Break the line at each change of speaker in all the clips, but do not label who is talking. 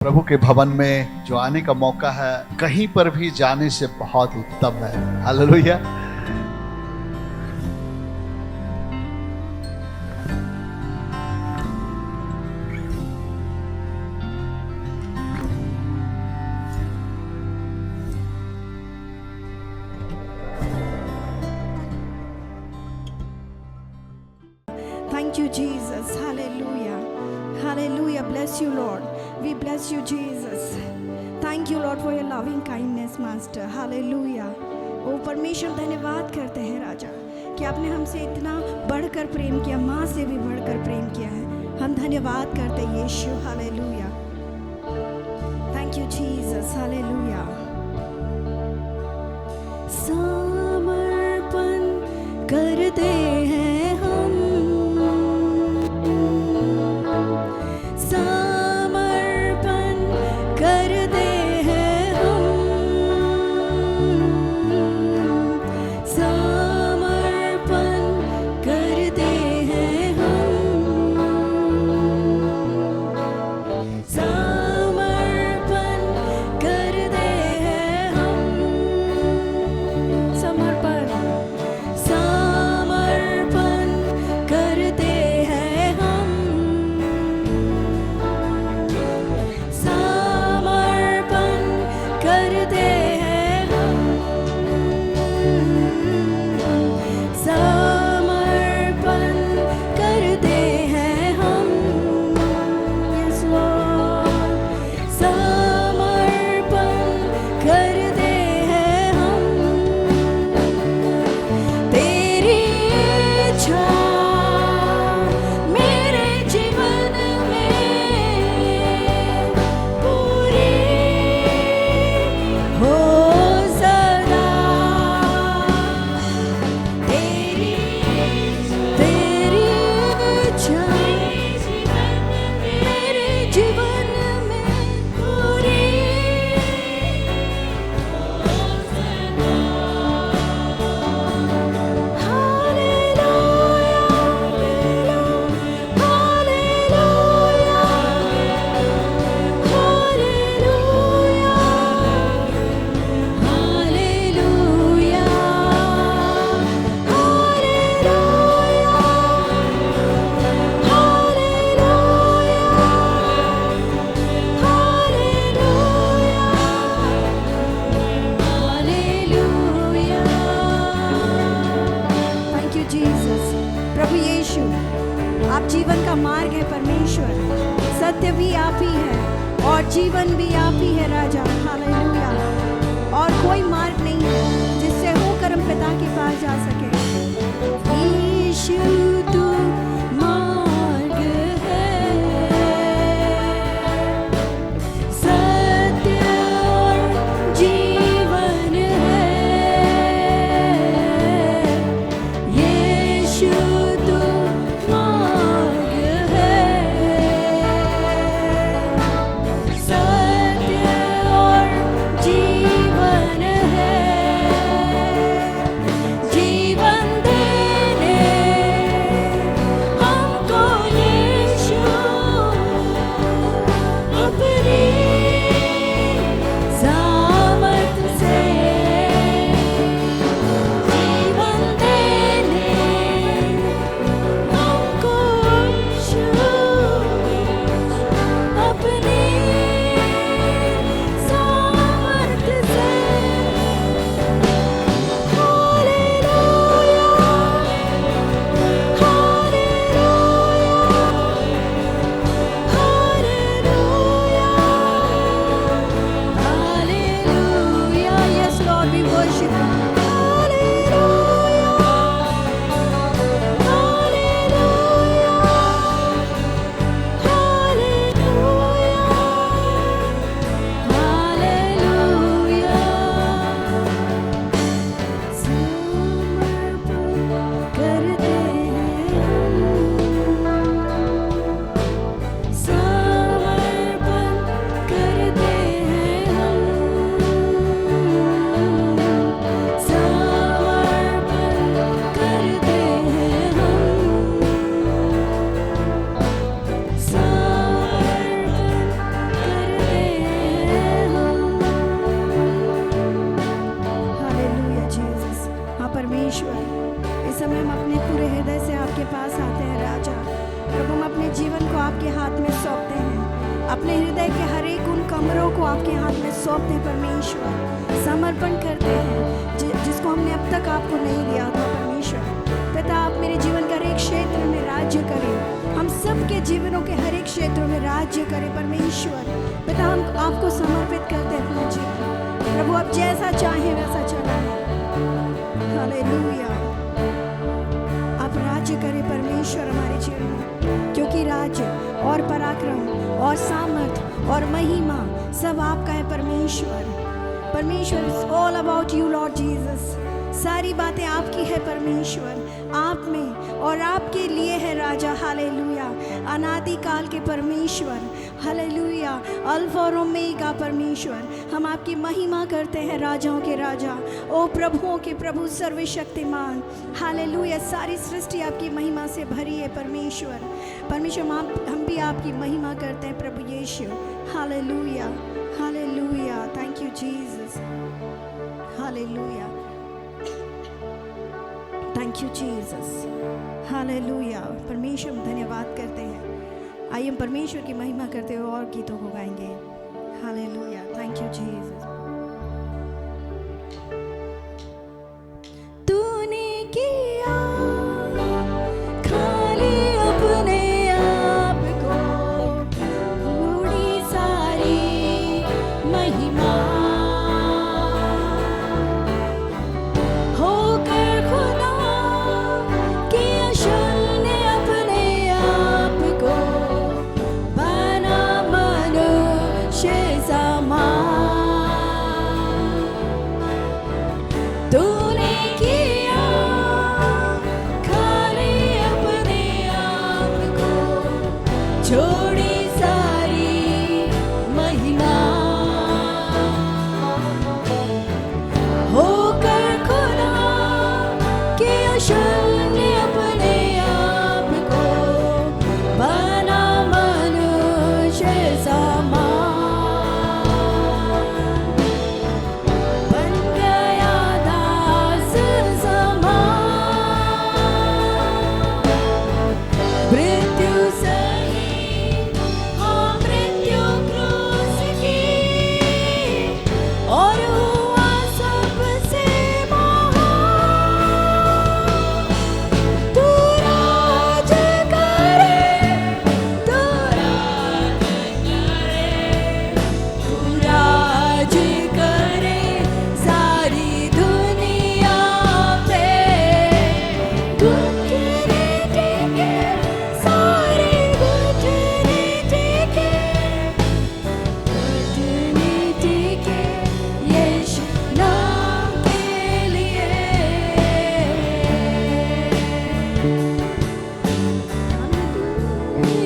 प्रभु के भवन में जो आने का मौका है, कहीं पर भी जाने से बहुत उत्तम है। Hallelujah.
Thank you, Jesus. Hallelujah. Hallelujah. Bless you, Lord. We bless you, Jesus. Thank you, Lord, for your loving kindness, Master. Hallelujah. ओ परमेश्वर, धन्यवाद करते हैं राजा कि आपने हमसे इतना बढ़कर प्रेम किया, माँ से भी बढ़कर प्रेम किया है। हम धन्यवाद करते हैं Yeshu. Hallelujah. Thank you Jesus. Hallelujah. समर्पण करते हैं हम, समर्पण करते हैं हम, समर्पण करते हैं हम, समर्पण करते हैं हम, समर्पण समर्पण करते हैं हम, समर्पण करते हैं हम, समर्पण करते हैं हम। Yes, Lord. समर्पण करते हैं हम। तेरी इच्छा मेरे जीवन में पूरी हो सदा। तेरी इच्छा मेरे जीवन में पूरी थैंक यू जीसस। प्रभु यीशु, आप जीवन का मार्ग है परमेश्वर, सत्य भी आप ही है और जीवन भी आप ही है राजा। हालेलुया। और कोई मार्ग नहीं है जिससे होकर हम पिता के पास जा सके। यीशु तू मार्ग है, सत्य और जीवन है। यीशु तू मार्ग है, सत्य और जीवन है। जीवन देने हृदय के हर एक उन कमरों को आपके हाथ में सौंपते हैं परमेश्वर, समर्पण करते हैं जिसको हमने अब तक आपको नहीं दिया था परमेश्वर। पिता, आप मेरे जीवन के हर एक क्षेत्र में राज्य करें, हम सबके जीवनों के हर एक क्षेत्रों में राज्य करें परमेश्वर। पिता, हम आपको समर्पित करते हैं अपना जीवन। प्रभु, आप जैसा चाहें वैसा चलाएं। हालेलुया। आप राज्य करें परमेश्वर हमारे जीवन में, क्योंकि राज्य और पराक्रम और सामर्थ और महिमा सब आपका है परमेश्वर। परमेश्वर, it's all about you lord Jesus. सारी बातें आपकी है परमेश्वर, आप में और आपके लिए है राजा। हालेलुया। अनादि काल के परमेश्वर, हालेलुया, अल्फा और ओमेगा परमेश्वर, हम आपकी महिमा करते हैं, राजाओं के राजा, ओ प्रभुओं के प्रभु, सर्वशक्तिमान। हालेलुया। सारी सृष्टि आपकी महिमा से भरी है परमेश्वर। परमेश्वर, हम भी आपकी महिमा करते हैं प्रभु Yeshu. Hallelujah, hallelujah. Thank you Jesus. Hallelujah, thank you Jesus. Hallelujah. परमेश्वर, हम धन्यवाद करते हैं। आइए हम परमेश्वर की महिमा करते हुए और गीतों को गाएंगे। Hallelujah, thank you Jesus. तूने किया खाली अपने आप को, पूरी सारी महिमा होकर खुदा किया शून्य अपने आप को, बना मनुष्य समान। तूने किया खाली अपने आप को, छोड़ी सारी महिमा होकर खुदा किया शून्य अपने आप को, बना मनुष्य समान। बन गया दास समान, मृत्यु सही, हाँ मृत्यु क्रूस की, और हुआ सबसे महान। तू राज करे, तू राज करे, तू राज करे सारी दुनिया पे। घुटने टेके, सारे घुटने टेके, घुटने टेके यीशु नाम के लिए।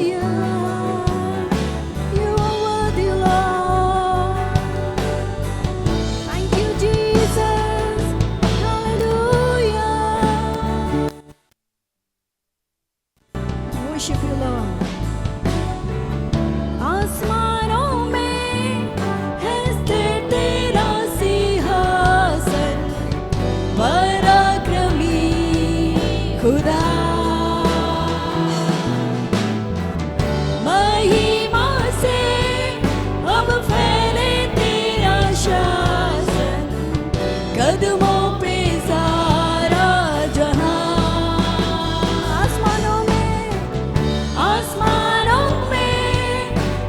Hallelujah, you are worthy, Lord. Thank you, Jesus. Hallelujah. Worship you, Lord. आसमानों में है स्थिर तेरा सिंहासन, पराक्रमी खुदा। महिमा से अब फैले तेरा शासन, कदमों पे सारा जहां। आसमानों में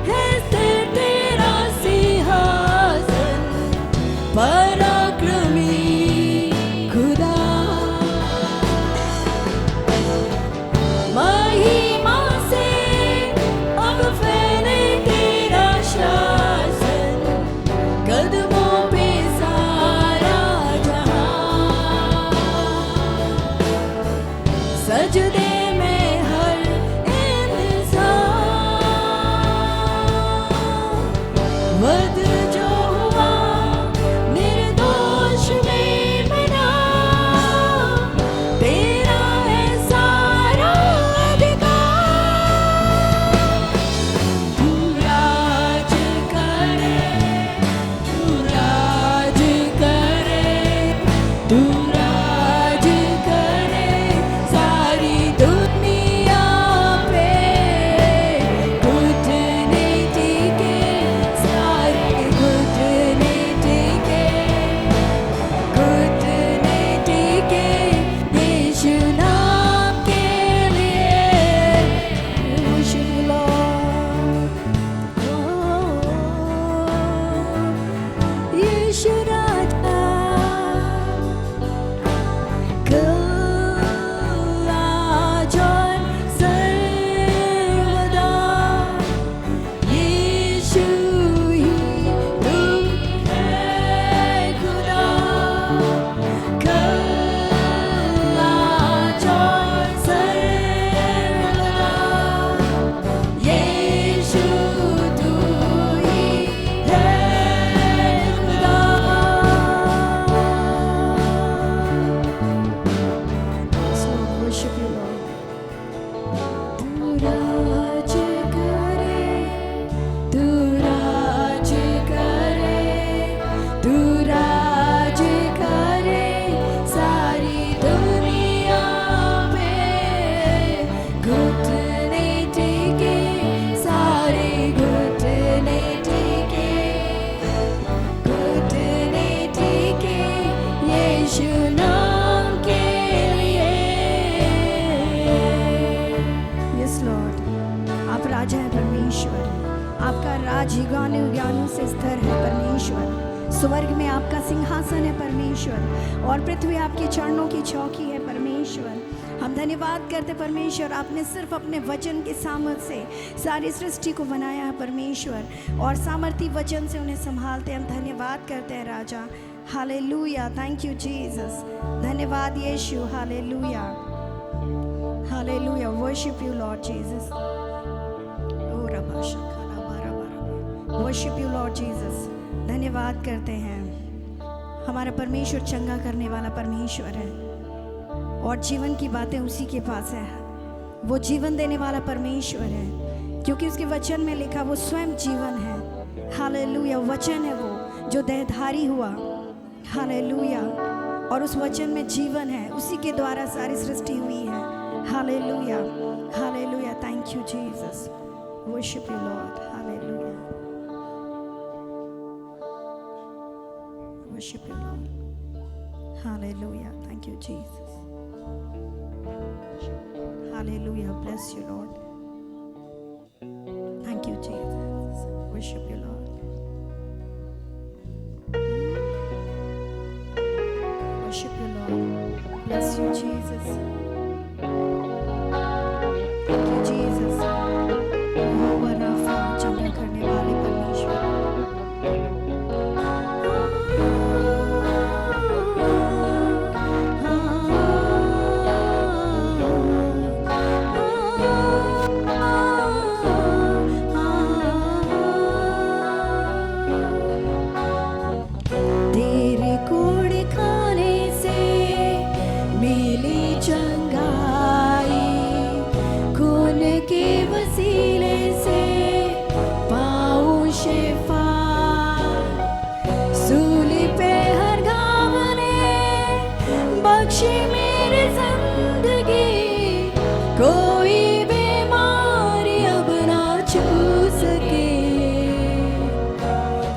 है स्थिर तेरा सिंहासन, पराक्रमी खुदा। महिमा से अब फैले तेरा शासन, कदमों पे सारा जहां। सजदे में हर इंसान, वध जो हुआ निर्दोष में बना, तेरा है सारा अधिकार। तू राज करे, तू राज करे, तू राज करे सारी दुनिया पे। घुटने टेके आज युगानुयुगानु से स्थिर है परमेश्वर। स्वर्ग में आपका सिंहासन है परमेश्वर, और पृथ्वी आपके चरणों की चौकी है परमेश्वर। हम धन्यवाद करते परमेश्वर, आपने सिर्फ अपने वचन के सामर्थ्य से सारी सृष्टि को बनाया है परमेश्वर, और सामर्थी वचन से उन्हें संभालते हैं। हम धन्यवाद करते हैं राजा। Hallelujah, thank you Jesus. धन्यवाद Yeshu. Hallelujah, hallelujah, worship you lord Jesus. ओ रबा शखला बरा, वर्शिप यू लॉर्ड जीसस। धन्यवाद करते हैं, हमारा परमेश्वर चंगा करने वाला परमेश्वर है, और जीवन की बातें उसी के पास है। वो जीवन देने वाला परमेश्वर है, क्योंकि उसके वचन में लिखा वो स्वयं जीवन है। हालेलुया, वचन है वो जो देहधारी हुआ। हालेलुया, और उस वचन में जीवन है, उसी के द्वारा सारी सृष्टि हुई है। Hallelujah, hallelujah, thank you Jesus. Worship you Lord. Hallelujah, worship you Lord. Hallelujah, thank you Jesus. Hallelujah, bless you Lord. Thank you Jesus. Worship you Lord. Worship you Lord. Bless you Jesus. Thank you Jesus. यहोवा राफा, चंगा करने वाले परमेश्वर।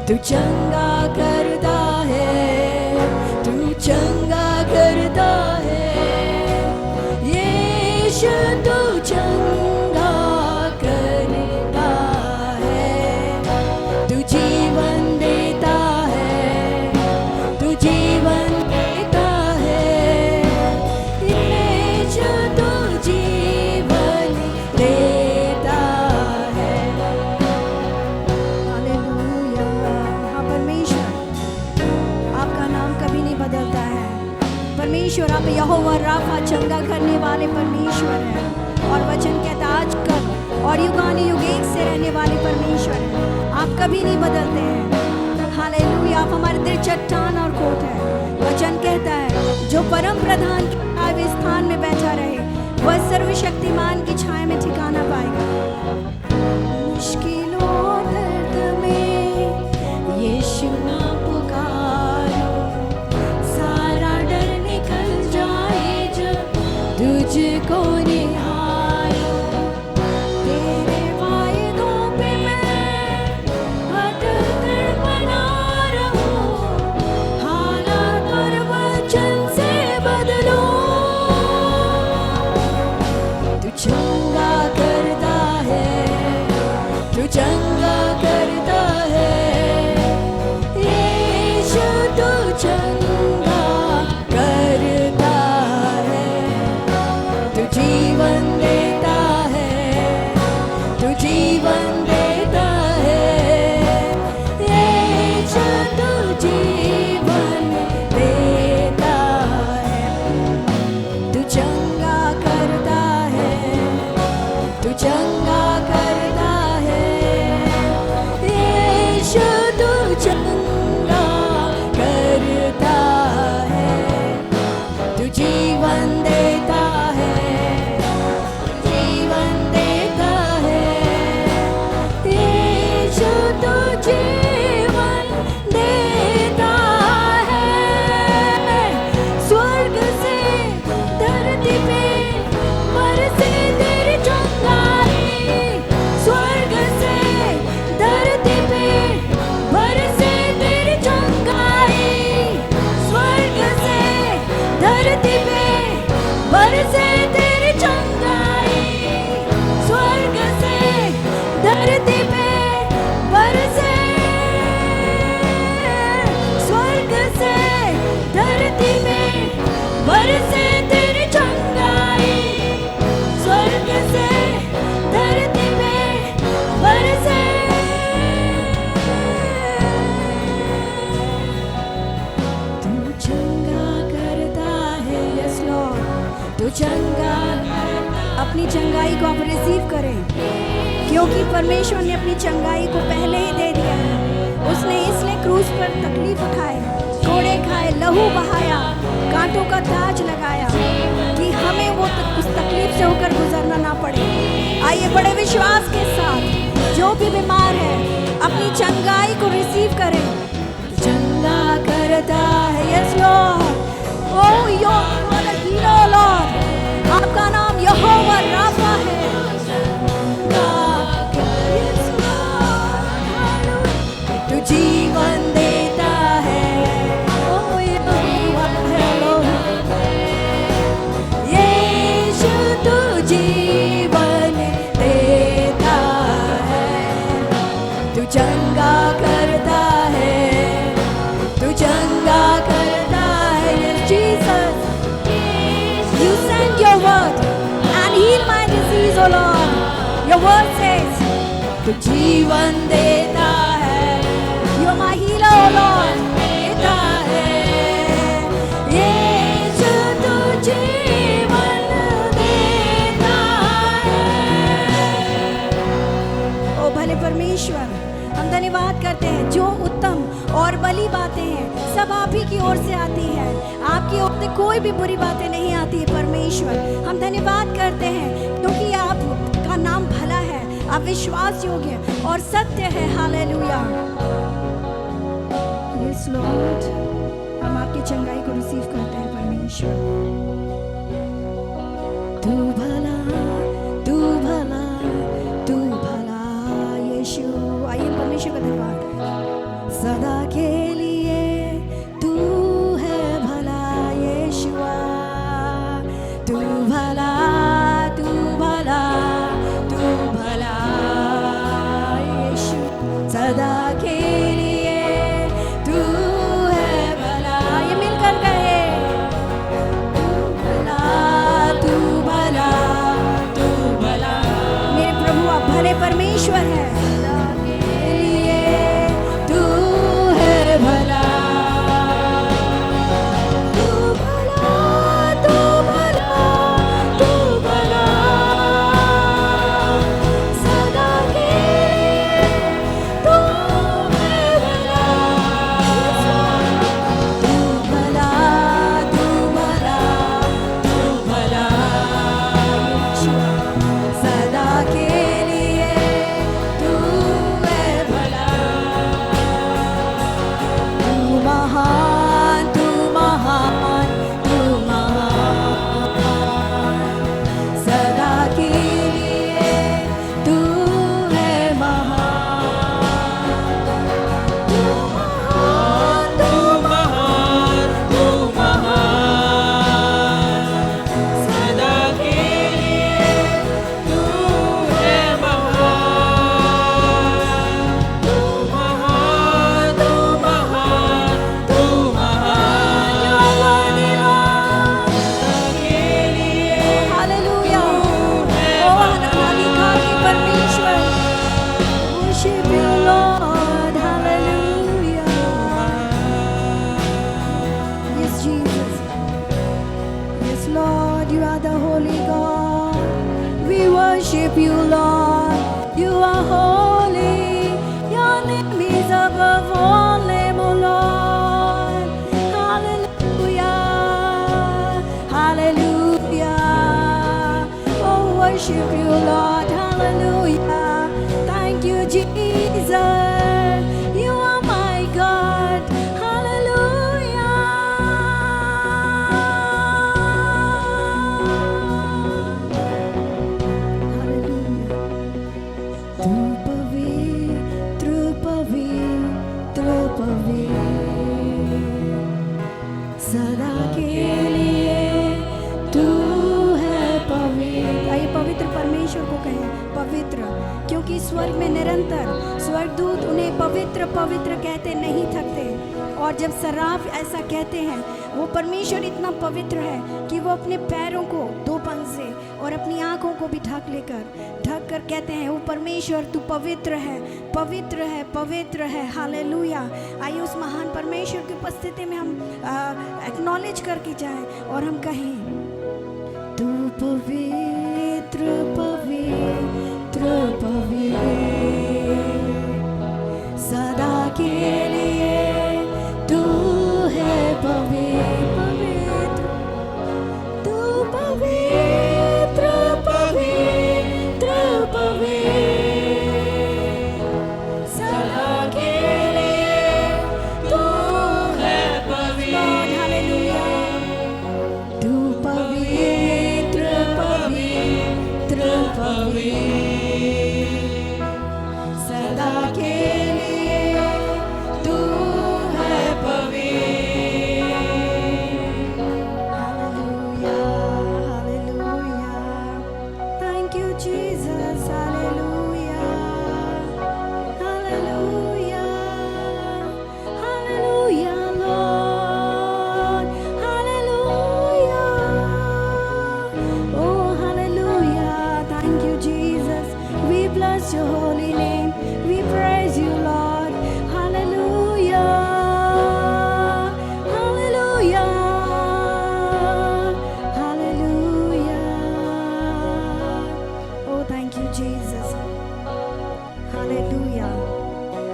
तू चंगा करता है, तू चंगा करता है यीशु, तू चंगा करता है। तू जीवन देता है, तू जीवन देता है यीशु, तू जीवन देता है। हालेलुया, आपका नाम कभी नहीं बदलता है परमेश्वर। आप यहोवा राफा, चंगा करने वाले परमेश्वर हैं, और वचन कहता आज कल और युगानुयुग एक से रहने वाले परमेश्वर हैं। आप कभी नहीं बदलते हैं। हालेलुया, आप हमारे दिल चट्टान और कोट है। वचन कहता है जो परम प्रधान के आवे स्थान में बैठा रहे, वह सर्वशक्तिमान की छाया में ठिकाना पाएगा। मुश्किलों दर्द में यीशु तुझको निहारो, तेरे वायदों पे मैं अटल बना रहूं, हालात और वचन से बदलो। तू चंगा करता है, तू अपनी चंगाई को आप रिसीव करें, क्योंकि परमेश्वर ने अपनी चंगाई को पहले ही दे दिया है। उसने इसलिए क्रूस पर तकलीफ उठाए, कोड़े खाए, लहू बहाया, कांटों का ताज लगाया कि हमें वो उस तकलीफ से होकर गुजरना ना पड़े। आइए बड़े विश्वास के साथ जो भी बीमार है अपनी चंगाई को रिसीव करें। चंगा करता है, yes Lord, oh you are the healer Lord, आपका नाम यहोवा राफा है। तू जीवन देता है, ओह यहोवा यीशु, तू जीवन देता है, तू चंगा करता है, तू चंगा करता है। Yes, Jesus, you sent your word and heal my disease, oh Lord. Your word says, तू जीवन देता है, you are my healer, oh Lord. देता है, यीशु तू जीवन देता है। ओ भले परमेश्वर, हम धन्यवाद करते हैं, जो उत्तम और भली बातें हैं सब आप ही की ओर से आती है, आपकी ओर से कोई भी बुरी बातें नहीं आती है। परमेश्वर, हम धन्यवाद करते हैं क्योंकि आपका नाम भला है, आप विश्वास योग्य और सत्य है। हालेलुया, यस लॉर्ड, हम आपकी चंगाई को रिसीव करते हैं परमेश्वर। तू भला, तू भला, तू भला यीशु। आइए परमेश्वर का धन्यवाद सदा के लिए, तू है भला यीशुआ, तू भला, तू भला, तू भला यीशु, सदा के लिए तू है भला। ये मिलकर कहे, तू भला, तू भला, तू भला। मेरे प्रभु आप भले परमेश्वर हैं, भला, तू भला, तू भला, तू भला, सदा के तू है भला, तू भला, तू भला, तू भला, सदा के लिए तू है भला। महान, तू महान, तू महान, सदा के लिए तू है महान, तू महान, तू महान, तू महान, सदा के लिए तू है महान, तू महान, तू महान, हालेलुया। ओ अनाधिकार की परमेश्वर, worship you Lord, hallelujah. Yes Jesus, yes Lord, you are the holy God. We worship you Lord, you are holy, your name is above all name, O Lord. Hallelujah, hallelujah. Oh, worship you, Lord. Hallelujah. Thank you, Jesus. You are my God. Hallelujah. Hallelujah. तू पवित्र, पवित्र, पवित्र, सदा के लिए तू है पवित्र। आइए पवित्र परमेश्वर को कहें, पवित्र, क्योंकि स्वर्ग में निरंतर स्वर्गदूत उन्हें पवित्र पवित्र कहते नहीं थकते। और जब सराफ ऐसा कहते हैं, वो परमेश्वर इतना पवित्र है कि वो अपने पैरों को दो पंजे और अपनी आंखों को भी ढक कर कहते हैं, वो परमेश्वर तू पवित्र है, पवित्र है, पवित्र है। हालेलुया। आइए उस महान परमेश्वर की उपस्थिति में हम एक्नॉलेज करके जाएं और हम कहें, तू पवित्र पवित्र पवित्र सदा के लिए तू है पवित्र तू पवित्र पवित्र पवित्र सदा के लिए तू है पवित्र हालेलुया तू पवित्र पवित्र पवित्र सदा के लिए तू है पवित्र hallelujah hallelujah thank you Jesus hallelujah hallelujah hallelujah Lord hallelujah oh hallelujah thank you Jesus we bless your holy name we praise you Lord hallelujah hallelujah hallelujah oh thank you Jesus hallelujah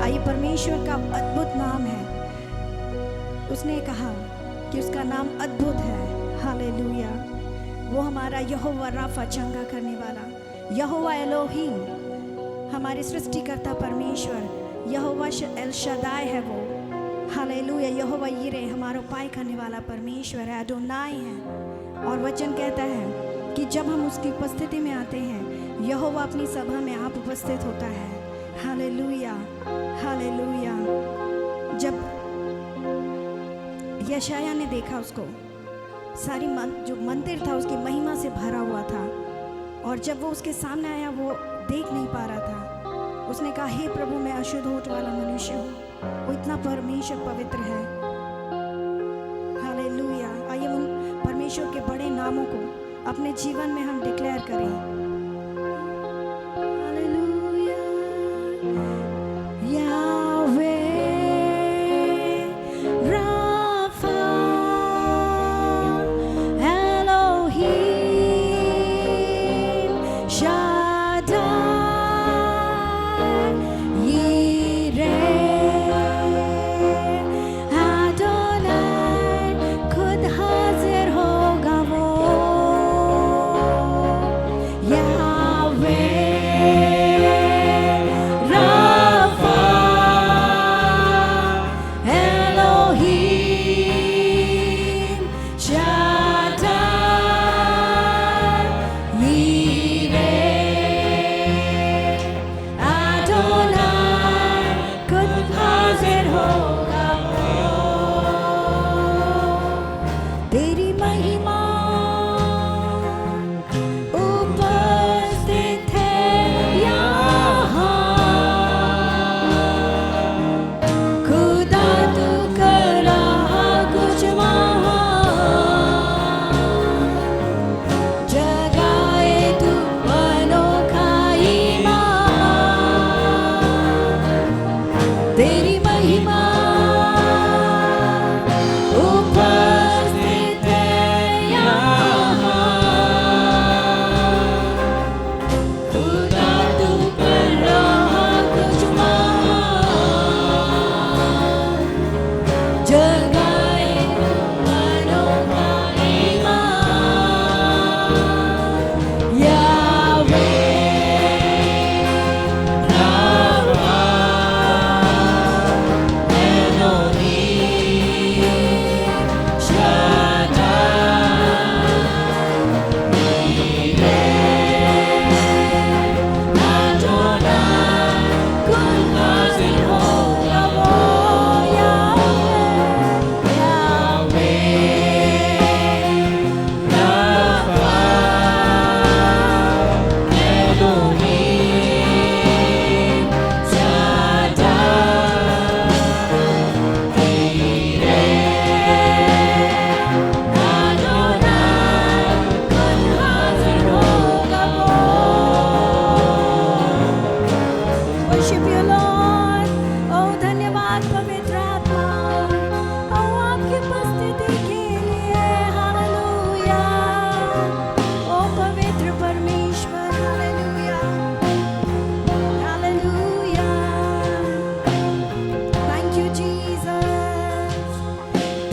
आइए परमेश्वर का अद्भुत नाम है उसने कहा कि उसका नाम अद्भुत है हालेलुया वो हमारा यहोवा राफा चंगा करने वाला यहोवा एलोहीम हमारे सृष्टिकर्ता परमेश्वर यहोवा एल शदाई है वो हालेलुया यहोवा यिरे हमारा उपाय करने वाला परमेश्वर है अडोनाई है और वचन कहता है कि जब हम उसकी उपस्थिति में आते हैं यहोवा अपनी सभा में आप उपस्थित होता है हालेलुया हालेलुया जब यशाया ने देखा उसको सारी जो मंदिर था उसकी महिमा से भरा हुआ था और जब वो उसके सामने आया वो देख नहीं पा रहा था उसने कहा हे प्रभु मैं अशुद्ध होठ वाला मनुष्य हूँ वो इतना परमेश्वर पवित्र है हालेलुया आइए उन परमेश्वर के बड़े नामों को अपने जीवन में हम डिक्लेयर करें हालेलुया यावे राफा एलोहीम शादाई यिरे अडोनाई खुद हाजिर होगा वो यावे राफा एलोहीम शादाई यिरे अडोनाई खुद हाजिर होगा वो तेरी महिमा उपस्थित है यहाँ खुदा तू कर रहा कुछ महान जगाए तू अनोखा ईमान तेरी महिमा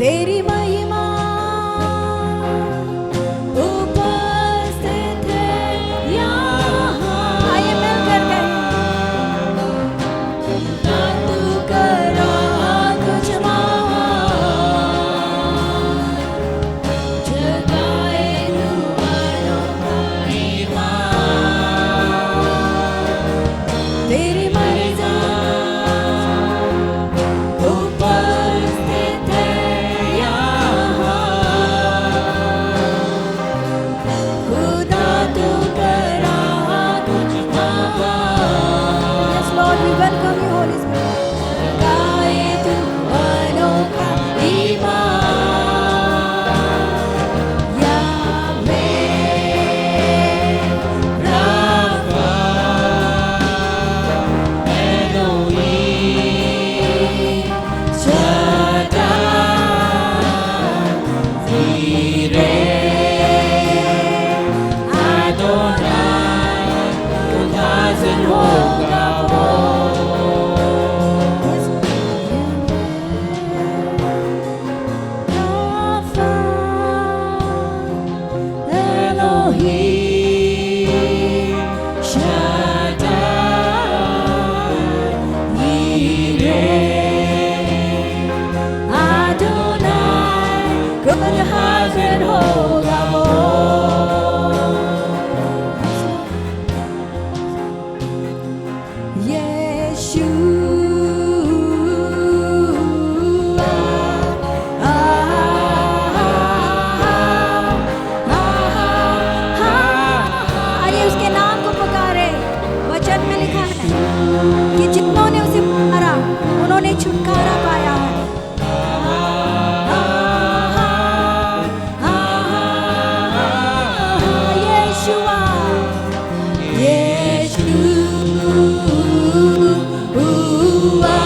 तेरी महिमा उपस्थित है यहाँ। आइए मिलकर कहें, ना तू करा कुछ महान, जगाए तू अनोखा ईमान। तेरी महिमा उपस्थित है यहाँ। खुदा तू करा कुछ महान। Yes Lord, we welcome you Holy Spirit. जगाए तू अनोखा ईमान। यावे राफा एलोहीम शद्दाई ईरे अदोनाई, खुद हाज़िर होगा वो। राफा एलोहीम शद्दाई ईरे अदोनाई, खुद हाज़िर होगा वो। यीशुआ, आइए उसके नाम को पुकारे। वचन में लिखा है कि जिन्होंने उसे पुकारा उन्होंने छुटकारा पाया है। यीशुआ, यीशुआ, यीशुआ,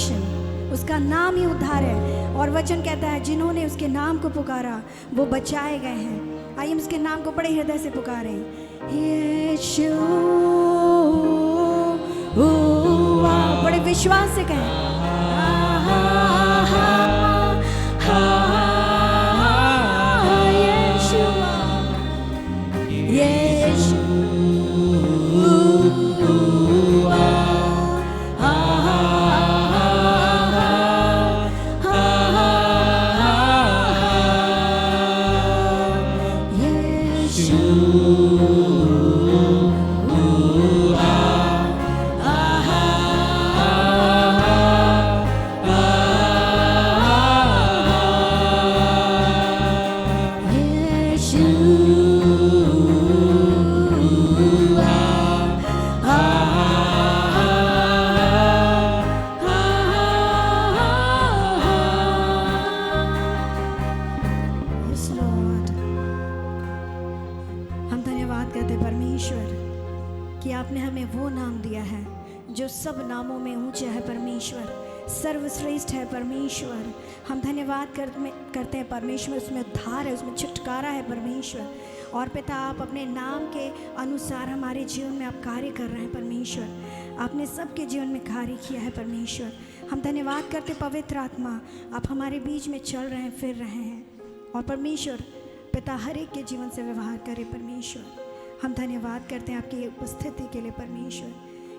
सल्वेशन, उसका नाम ही उद्धार है। और वचन कहता है जिन्होंने उसके नाम को पुकारा वो बचाए गए हैं। आइए हम उसके नाम को बड़े हृदय से पुकारें, यीशु, बड़े विश्वास से कहें, सब नामों में ऊंचा है परमेश्वर, सर्वश्रेष्ठ है परमेश्वर। हम धन्यवाद करते हैं परमेश्वर, उसमें उद्धार है, उसमें छुटकारा है परमेश्वर। और पिता आप अपने नाम के अनुसार हमारे जीवन में आप कार्य कर रहे हैं परमेश्वर, आपने सबके जीवन में कार्य किया है परमेश्वर। हम धन्यवाद करते पवित्र आत्मा, आप हमारे बीच में चल रहे हैं, फिर रहे हैं। और परमेश्वर पिता हर एक के जीवन से व्यवहार करे परमेश्वर। हम धन्यवाद करते हैं आपकी उपस्थिति के लिए परमेश्वर,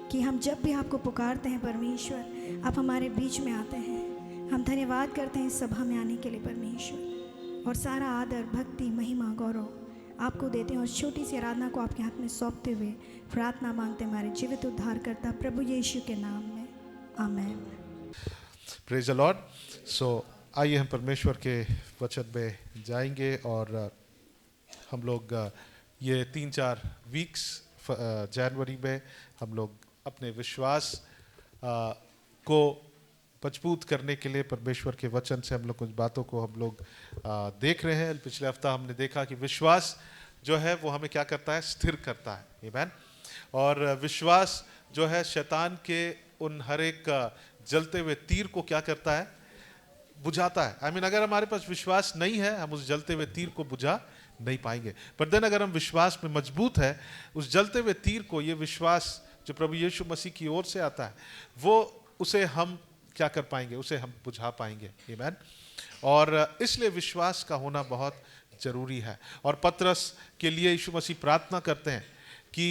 कि हम जब भी आपको पुकारते हैं परमेश्वर आप हमारे बीच में आते हैं। हम धन्यवाद करते हैं इस सभा में आने के लिए परमेश्वर, और सारा आदर भक्ति महिमा गौरव आपको देते हैं। और छोटी सी आराधना को आपके हाथ में सौंपते हुए प्रार्थना मांगते हैं हमारे जीवित उद्धारकर्ता प्रभु यीशु के नाम में, amen.
Praise the lord. So आइए हम परमेश्वर के वचन में जाएंगे, और हम लोग ये 3-4 वीक्स जनवरी में हम लोग अपने विश्वास को मजबूत करने के लिए परमेश्वर के वचन से हम लोग कुछ बातों को हम लोग देख रहे हैं। पिछले हफ्ता हमने देखा कि विश्वास जो है वो हमें क्या करता है, स्थिर करता है, आमीन। और विश्वास जो है शैतान के उन हर एक जलते हुए तीर को क्या करता है, बुझाता है। आमीन। अगर हमारे पास विश्वास नहीं है हम उस जलते हुए तीर को बुझा नहीं पाएंगे। पर देन अगर हम विश्वास में मजबूत है, उस जलते हुए तीर को, ये विश्वास जो प्रभु यीशु मसीह की ओर से आता है, वो उसे हम क्या कर पाएंगे, उसे हम बुझा पाएंगे, आमीन। और इसलिए विश्वास का होना बहुत जरूरी है। और पतरस के लिए यीशु मसीह प्रार्थना करते हैं कि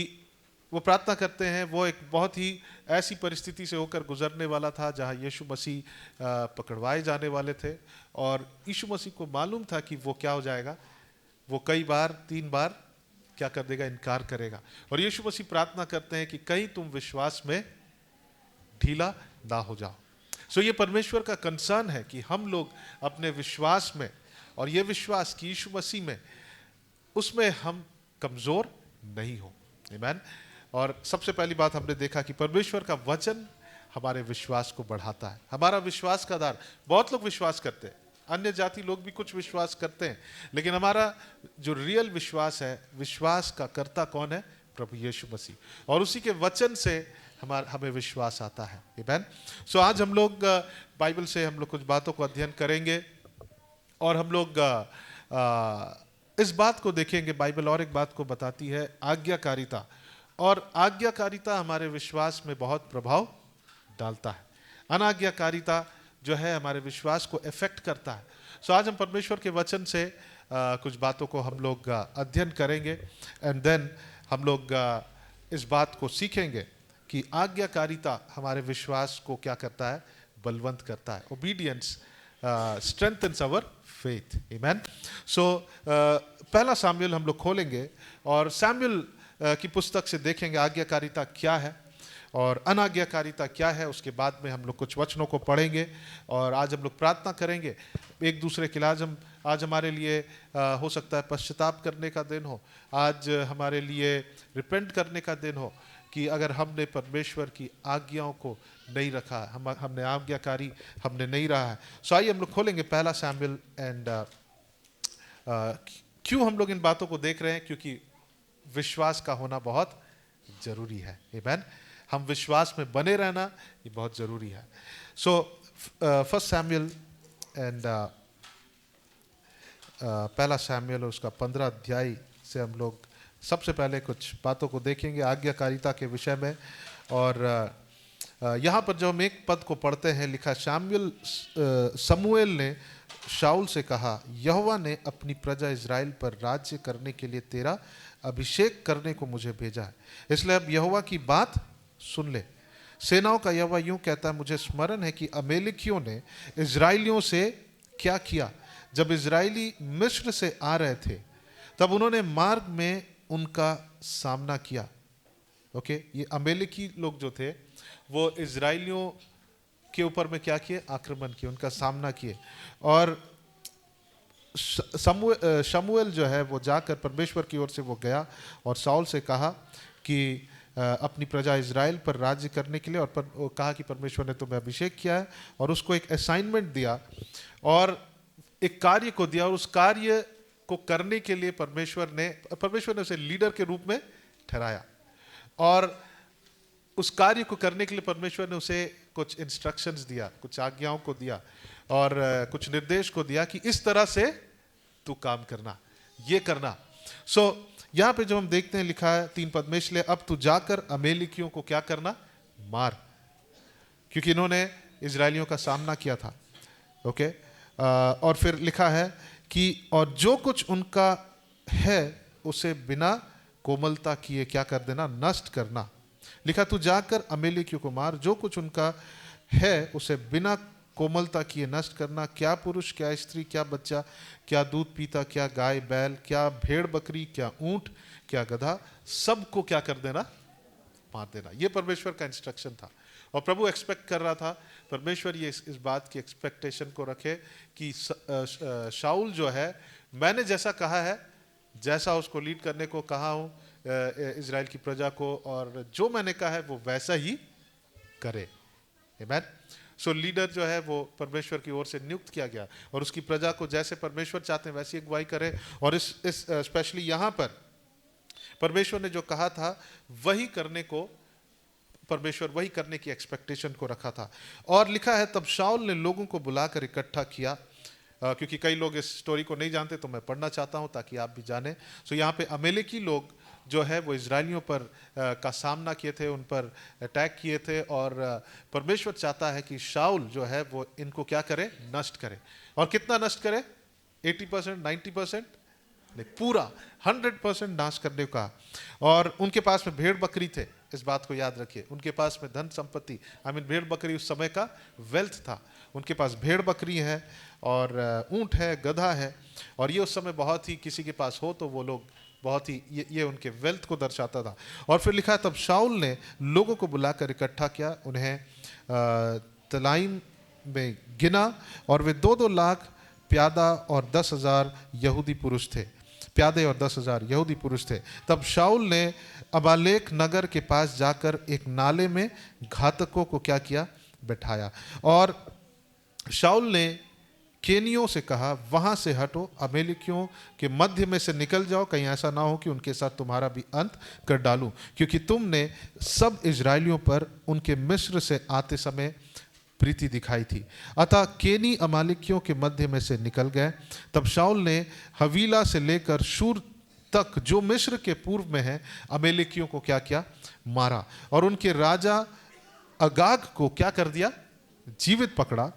वो प्रार्थना करते हैं, वो एक बहुत ही ऐसी परिस्थिति से होकर गुजरने वाला था जहाँ यीशु मसीह पकड़वाए जाने वाले थे, और यीशु मसीह को मालूम था कि वो क्या हो जाएगा, वो कई बार 3 बार क्या कर देगा, इनकार करेगा। और यीशु मसीह प्रार्थना करते हैं कि कहीं तुम विश्वास में ढीला ना हो जाओ। सो ये परमेश्वर का कंसर्न है कि हम लोग अपने विश्वास में, और ये विश्वास कि यीशु मसीह में, उसमें हम कमजोर नहीं हो, आमीन। और सबसे पहली बात हमने देखा कि परमेश्वर का वचन हमारे विश्वास को बढ़ाता है। हमारा विश्वास का आधार, बहुत लोग विश्वास करते हैं, अन्य जाति लोग भी कुछ विश्वास करते हैं, लेकिन हमारा जो रियल विश्वास है, विश्वास का कर्ता कौन है, प्रभु यीशु मसीह, और उसी के वचन से हमें विश्वास आता है, आमीन। सो आज हम लोग बाइबल से हम लोग कुछ बातों को अध्ययन करेंगे, और हम लोग इस बात को देखेंगे, बाइबल और एक बात को बताती है, आज्ञाकारिता। और आज्ञाकारिता हमारे विश्वास में बहुत प्रभाव डालता है। अनाज्ञाकारिता जो है हमारे विश्वास को इफेक्ट करता है। सो आज हम परमेश्वर के वचन से कुछ बातों को हम लोग अध्ययन करेंगे, एंड देन हम लोग इस बात को सीखेंगे कि आज्ञाकारिता हमारे विश्वास को क्या करता है, बलवंत करता है। ओबीडियंस स्ट्रेंथन्स आवर फेथ, आमीन। सो पहला सामुएल हम लोग खोलेंगे और सामुएल की पुस्तक से देखेंगे आज्ञाकारिता क्या है और अनाज्ञाकारिता क्या है। उसके बाद में हम लोग कुछ वचनों को पढ़ेंगे और आज हम लोग प्रार्थना करेंगे एक दूसरे के लिए। आज हमारे लिए हो सकता है पश्चाताप करने का दिन हो, आज हमारे लिए रिपेंट करने का दिन हो कि अगर हमने परमेश्वर की आज्ञाओं को नहीं रखा, हमने आज्ञाकारी हमने नहीं रहा है। सो आइए हम लोग खोलेंगे पहला सामुएल। एंड क्यों हम लोग इन बातों को देख रहे हैं? क्योंकि विश्वास का होना बहुत जरूरी है, आमीन। हम विश्वास में बने रहना ये बहुत जरूरी है। सो फर्स्ट सैमुअल एंड पहला सैमुअल उसका 15 अध्याय से हम लोग सबसे पहले कुछ बातों को देखेंगे आज्ञाकारिता के विषय में। और यहाँ पर जो हम एक पद को पढ़ते हैं, लिखा समूएल ने शाऊल से कहा, यहोवा ने अपनी प्रजा इज़राइल पर राज्य करने के लिए तेरा अभिषेक करने को मुझे भेजा है, इसलिए अब यहोवा की बात सुन ले। सेनाओं का यहोवा यूं कहता है, मुझे स्मरण है कि अमेलिकियों ने इज़राइलियों से क्या किया। जब इज़राइली मिस्र से आ रहे थे तब उन्होंने मार्ग में उनका सामना किया। ओके, ये अमेलिकी लोग जो थे वो इज़राइलियों के ऊपर में क्या किए, आक्रमण किए, उनका सामना किए। और शमूएल जो है वो जाकर परमेश्वर की ओर से वो गया और शाऊल से कहा कि अपनी प्रजा इज़राइल पर राज्य करने के लिए, और कहा कि परमेश्वर ने तुम्हें अभिषेक किया है, और उसको एक असाइनमेंट दिया और एक कार्य को दिया, और उस कार्य को करने के लिए परमेश्वर ने उसे लीडर के रूप में ठहराया। और उस कार्य को करने के लिए परमेश्वर ने उसे कुछ इंस्ट्रक्शंस दिया, कुछ आज्ञाओं को दिया और कुछ निर्देश को दिया कि इस तरह से तू काम करना, ये करना। सो यहाँ पे जो हम देखते हैं लिखा है 3 पद में, इसलिए अब तू जाकर अमेलिकियों को क्या करना, मार, क्योंकि इन्होंने इजरायलियों का सामना किया था। ओके, और फिर लिखा है कि और जो कुछ उनका है उसे बिना कोमलता किए क्या कर देना, नष्ट करना। लिखा तू जाकर अमेलिकियों को मार, जो कुछ उनका है उसे बिना कोमलता किए नष्ट करना। क्या पुरुष, क्या स्त्री, क्या बच्चा, क्या दूध पीता, क्या गाय बैल, क्या भेड़ बकरी, क्या ऊंट, क्या गधा, सबको क्या कर देना, मार देना। ये परमेश्वर का इंस्ट्रक्शन था। और प्रभु एक्सपेक्ट कर रहा था, परमेश्वर ये इस बात की एक्सपेक्टेशन को रखे कि शाऊल जो है, मैंने जैसा कहा है, जैसा उसको लीड करने को कहा हूँ इज़राइल की प्रजा को, और जो मैंने कहा है वो वैसा ही करे। आमीन। सो लीडर जो है वो परमेश्वर की ओर से नियुक्त किया गया, और उसकी प्रजा को जैसे परमेश्वर चाहते हैं वैसी अगुवाई करे। और इस स्पेशली यहाँ पर परमेश्वर ने जो कहा था वही करने को, परमेश्वर वही करने की एक्सपेक्टेशन को रखा था। और लिखा है तब शाऊल ने लोगों को बुलाकर इकट्ठा किया, क्योंकि कई लोग इस स्टोरी को नहीं जानते तो मैं पढ़ना चाहता हूं ताकि आप भी जानें। सो यहाँ पे अमेलेकी लोग जो है वो इजरायलियों पर का सामना किए थे, उन पर अटैक किए थे, और परमेश्वर चाहता है कि शाऊल जो है वो इनको क्या करे, नष्ट करे। और कितना नष्ट करे, 80%, 90%, नहीं, पूरा 100% नाश करने का। और उनके पास में भेड़ बकरी थे, इस बात को याद रखिए, उनके पास में धन संपत्ति, भेड़ बकरी उस समय का वेल्थ था। उनके पास भेड़ बकरी है और ऊंट है, गधा है, और ये उस समय बहुत ही, किसी के पास हो तो वो लोग बहुत ही, ये उनके वेल्थ को दर्शाता था। और फिर लिखा है तब शाऊल ने लोगों को बुलाकर इकट्ठा किया, उन्हें तलाइम में गिना, और वे 2-2 लाख प्यादा और 10,000 यहूदी पुरुष थे, प्यादे और 10,000 यहूदी पुरुष थे। तब शाऊल ने अबालेक नगर के पास जाकर एक नाले में घातकों को क्या किया, बैठाया। और शाऊल ने केनियों से कहा, वहां से हटो, अमेलिकियों के मध्य में से निकल जाओ, कहीं ऐसा ना हो कि उनके साथ तुम्हारा भी अंत कर डालूं, क्योंकि तुमने सब इजरायलियों पर उनके मिस्र से आते समय प्रीति दिखाई थी। अतः केनी अमालिकियों के मध्य में से निकल गए। तब शाऊल ने हवीला से लेकर शूर तक जो मिस्र के पूर्व में है अमेलिकियों को क्या किया, मारा, और उनके राजा अगाग को क्या कर दिया, जीवित पकड़ा,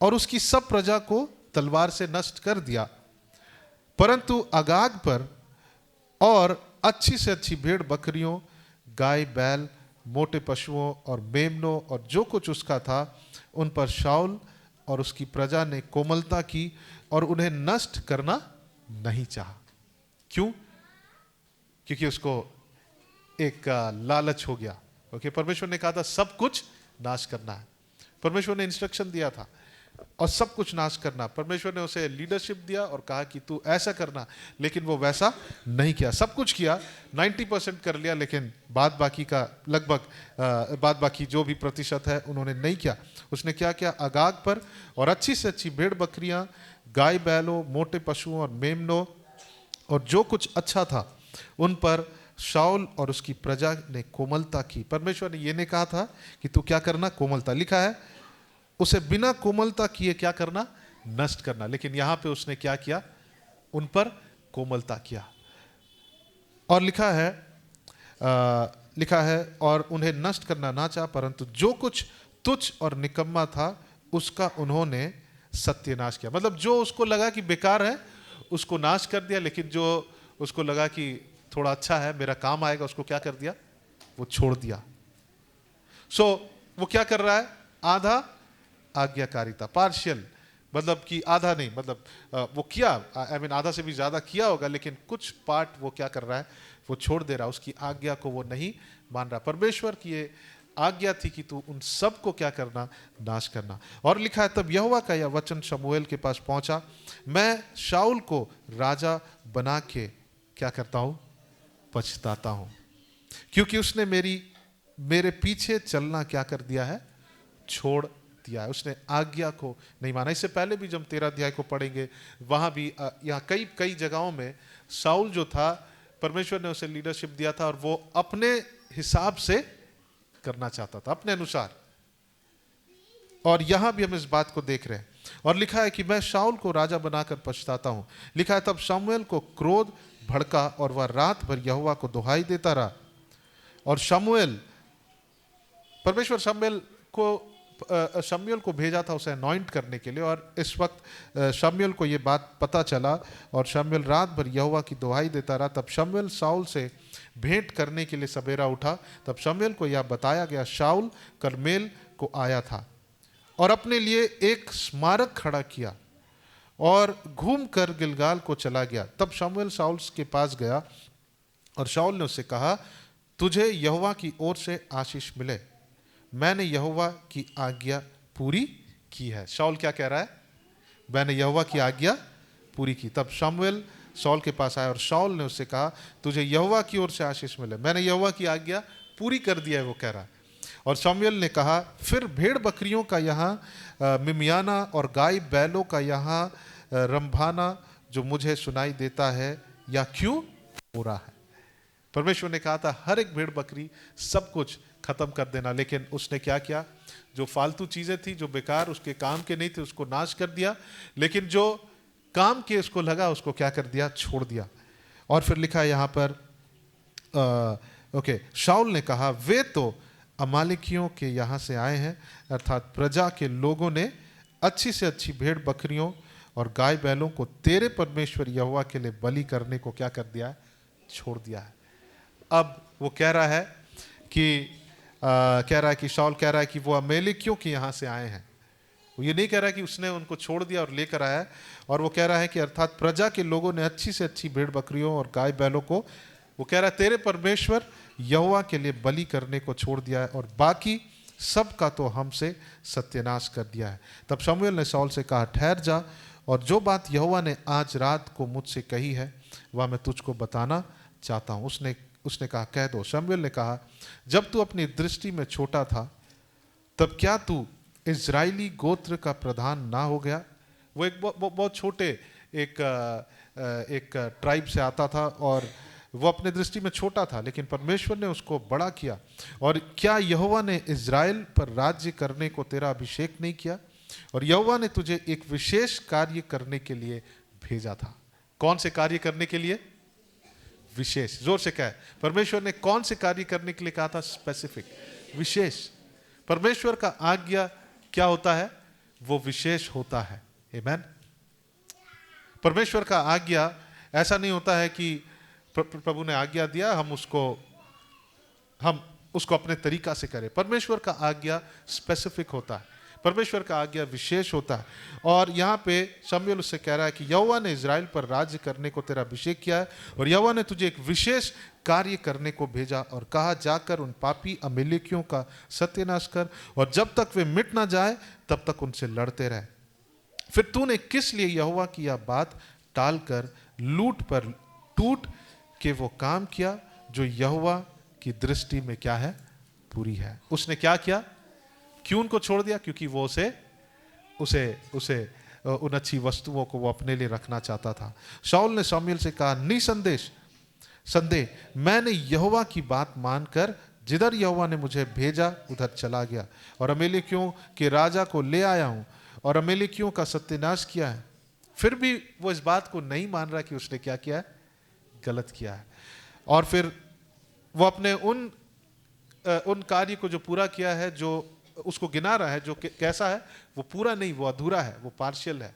और उसकी सब प्रजा को तलवार से नष्ट कर दिया। परंतु अगाग पर और अच्छी से अच्छी भेड़ बकरियों, गाय बैल, मोटे पशुओं और मेमनों और जो कुछ उसका था, उन पर शाऊल और उसकी प्रजा ने कोमलता की और उन्हें नष्ट करना नहीं चाहा। क्यों? क्योंकि उसको एक लालच हो गया। ओके, परमेश्वर ने कहा था सब कुछ नाश करना है, परमेश्वर ने इंस्ट्रक्शन दिया था, और सब कुछ नाश करना। परमेश्वर ने उसे लीडरशिप दिया और कहा कि तू ऐसा करना, लेकिन वो वैसा नहीं किया। सब कुछ किया, 90% कर लिया, लेकिन बाद बाकी का लगभग बाद बाकी जो भी प्रतिशत है उन्होंने नहीं किया। उसने क्या किया, अगाग पर और अच्छी से अच्छी भेड़ बकरियां, गाय बैलों, मोटे पशुओं और मेमनों और जो कुछ अच्छा था उन पर शाऊल और उसकी प्रजा ने कोमलता की। परमेश्वर ने ये नहीं कहा था कि तू क्या करना, कोमलता। लिखा है उसे बिना कोमलता किए क्या करना, नष्ट करना। लेकिन यहां पे उसने क्या किया, उन पर कोमलता किया। और लिखा है और उन्हें नष्ट करना ना चाहा, परंतु जो कुछ तुच्छ और निकम्मा था उसका उन्होंने सत्यानाश किया। मतलब जो उसको लगा कि बेकार है उसको नाश कर दिया, लेकिन जो उसको लगा कि थोड़ा अच्छा है, मेरा काम आएगा, उसको क्या कर दिया, वो छोड़ दिया। सो वो क्या कर रहा है, आधा आज्ञाकारिता, पार्शियल, मतलब कि आधा नहीं, मतलब वो किया, आई मीन आधा से भी ज्यादा किया होगा, लेकिन कुछ पार्ट वो क्या कर रहा है, वो छोड़ दे रहा है, उसकी आज्ञा को वो नहीं मान रहा। परमेश्वर की ये आज्ञा थी कि तू उन सब को क्या करना, नाश करना। और लिखा है तब यहोवा का यह वचन शमूएल के पास पहुंचा, मैं शाऊल को राजा बना के क्या करता हूं, पछताता हूं, क्योंकि उसने मेरे पीछे चलना क्या कर दिया है, छोड़ दिया है। उसने आज्ञा को नहीं माना। इससे पहले भी जब 13 अध्याय को पढ़ेंगे, वहां भी यहाँ कई जगहों में शाऊल जो था, परमेश्वर ने उसे लीडरशिप दिया था और वो अपने हिसाब से करना चाहता था, अपने अनुसार। और यहां भी हम इस बात को देख रहे हैं। और लिखा है कि मैं शाऊल को राजा बनाकर पछताता हूं। लिखा है तब शमूएल को क्रोध भड़का और वह रात भर यहोवा को दुहाई देता रहा। और परमेश्वर शमूएल को भेजा था उसे अनॉइंट करने के लिए। और इस वक्त शमूएल को यह बात पता चला और शमूएल रात भर यहोवा की दुहाई देता रहा। तब शमूएल शाऊल से भेंट करने के लिए सवेरा उठा। तब शमूएल को यह बताया गया, शाऊल कर्मेल को आया था और अपने लिए एक स्मारक खड़ा किया और घूमकर गिलगाल को चला गया। तब शमूएल शाऊल के पास गया और शाऊल ने उससे कहा, तुझे यहोवा की ओर से आशीष मिले, मैंने यहोवा की आज्ञा पूरी की है। शाऊल क्या कह रहा है, मैंने यहोवा की आज्ञा पूरी की। तब शमूएल शाऊल के पास आया और शाऊल ने उससे कहा, तुझे यहोवा की ओर से आशीष मिले, मैंने यहोवा की आज्ञा पूरी कर दिया है, वो कह रहा है। और शमूएल ने कहा, फिर भेड़ बकरियों का यहाँ मिमियाना और गाय बैलों का यहाँ रंभाना जो मुझे सुनाई देता है, या क्यों हो रहा है। परमेश्वर ने कहा था हर एक भेड़ बकरी सब कुछ खत्म कर देना, लेकिन उसने क्या किया, जो फालतू चीजें थी, जो बेकार उसके काम के नहीं थे, उसको नाश कर दिया। लेकिन जो काम के उसको लगा, उसको क्या कर दिया, छोड़ दिया। और फिर लिखा है यहाँ पर शाऊल ने कहा, वे तो अमालेकियों के यहाँ से आए हैं, अर्थात प्रजा के लोगों ने अच्छी से अच्छी भेड़ बकरियों और गाय बैलों को तेरे परमेश्वर यहोवा के लिए बलि करने को क्या कर दिया है, छोड़ दिया है। अब वो कह रहा है कि शाऊल कह रहा है कि वो अमालेकियों के यहाँ से आए हैं। वो ये नहीं कह रहा है कि उसने उनको छोड़ दिया और लेकर आया, और वो कह रहा है कि अर्थात प्रजा के लोगों ने अच्छी से अच्छी भेड़ बकरियों और गाय बैलों को, वो कह रहा है तेरे परमेश्वर यहोवा के लिए बलि करने को छोड़ दिया है, और बाकी सब का तो हमसे सत्यानाश कर दिया है। तब शमूएल ने शाऊल से कहा, ठहर जा, और जो बात यहोवा ने आज रात को मुझसे कही है वह मैं तुझको बताना चाहता हूँ। उसने कहा, कह दो। शमूएल ने कहा, जब तू अपनी दृष्टि में छोटा था तब क्या तू इजरायली गोत्र का प्रधान ना हो गया। वो एक बहुत छोटे एक ट्राइब से आता था और वो अपने दृष्टि में छोटा था, लेकिन परमेश्वर ने उसको बड़ा किया। और क्या यहोवा ने इजराइल पर राज्य करने को तेरा अभिषेक नहीं किया, और यहोवा ने तुझे एक विशेष कार्य करने के लिए भेजा था। कौन से कार्य करने के लिए, विशेष। जोर से कहे, परमेश्वर ने कौन से कार्य करने के लिए कहा था, स्पेसिफिक, विशेष। परमेश्वर का आज्ञा क्या होता है, वो विशेष होता है। आमीन। परमेश्वर का आज्ञा ऐसा नहीं होता है कि प्रभु ने आज्ञा दिया हम उसको अपने तरीका से करें। परमेश्वर का आज्ञा स्पेसिफिक होता है, परमेश्वर का आज्ञा विशेष होता है। और यहाँ पे शमूएल उससे कह रहा है कि यहोवा ने इजराइल पर राज्य करने को तेरा अभिषेक किया है, और यहोवा ने तुझे एक विशेष कार्य करने को भेजा और कहा, जाकर उन पापी अमालेकियों का सत्यानाश कर, और जब तक वे मिट ना जाए तब तक उनसे लड़ते रहे। फिर तूने किस लिए यहोवा की यह बात टालकर लूट पर टूट के वो काम किया जो यहोवा की दृष्टि में क्या है, पूरी है। उसने क्या किया, क्यों उनको छोड़ दिया, क्योंकि वो उसे उन अच्छी वस्तुओं को वो अपने लिए रखना चाहता था। शाऊल ने शमूएल से कहा, निसंदेह मैंने यहोवा की बात मानकर जिधर यहोवा ने मुझे भेजा उधर चला गया और अमेलेकियों के राजा को ले आया हूँ और अमेलेकियों का सत्यानाश किया है। फिर भी वो इस बात को नहीं मान रहा कि उसने क्या किया है, गलत किया है। और फिर वो अपने उन कार्य को जो पूरा किया है, जो उसको गिना रहा है, जो कैसा है, वो पूरा नहीं, वो अधूरा है, वो पार्शियल है,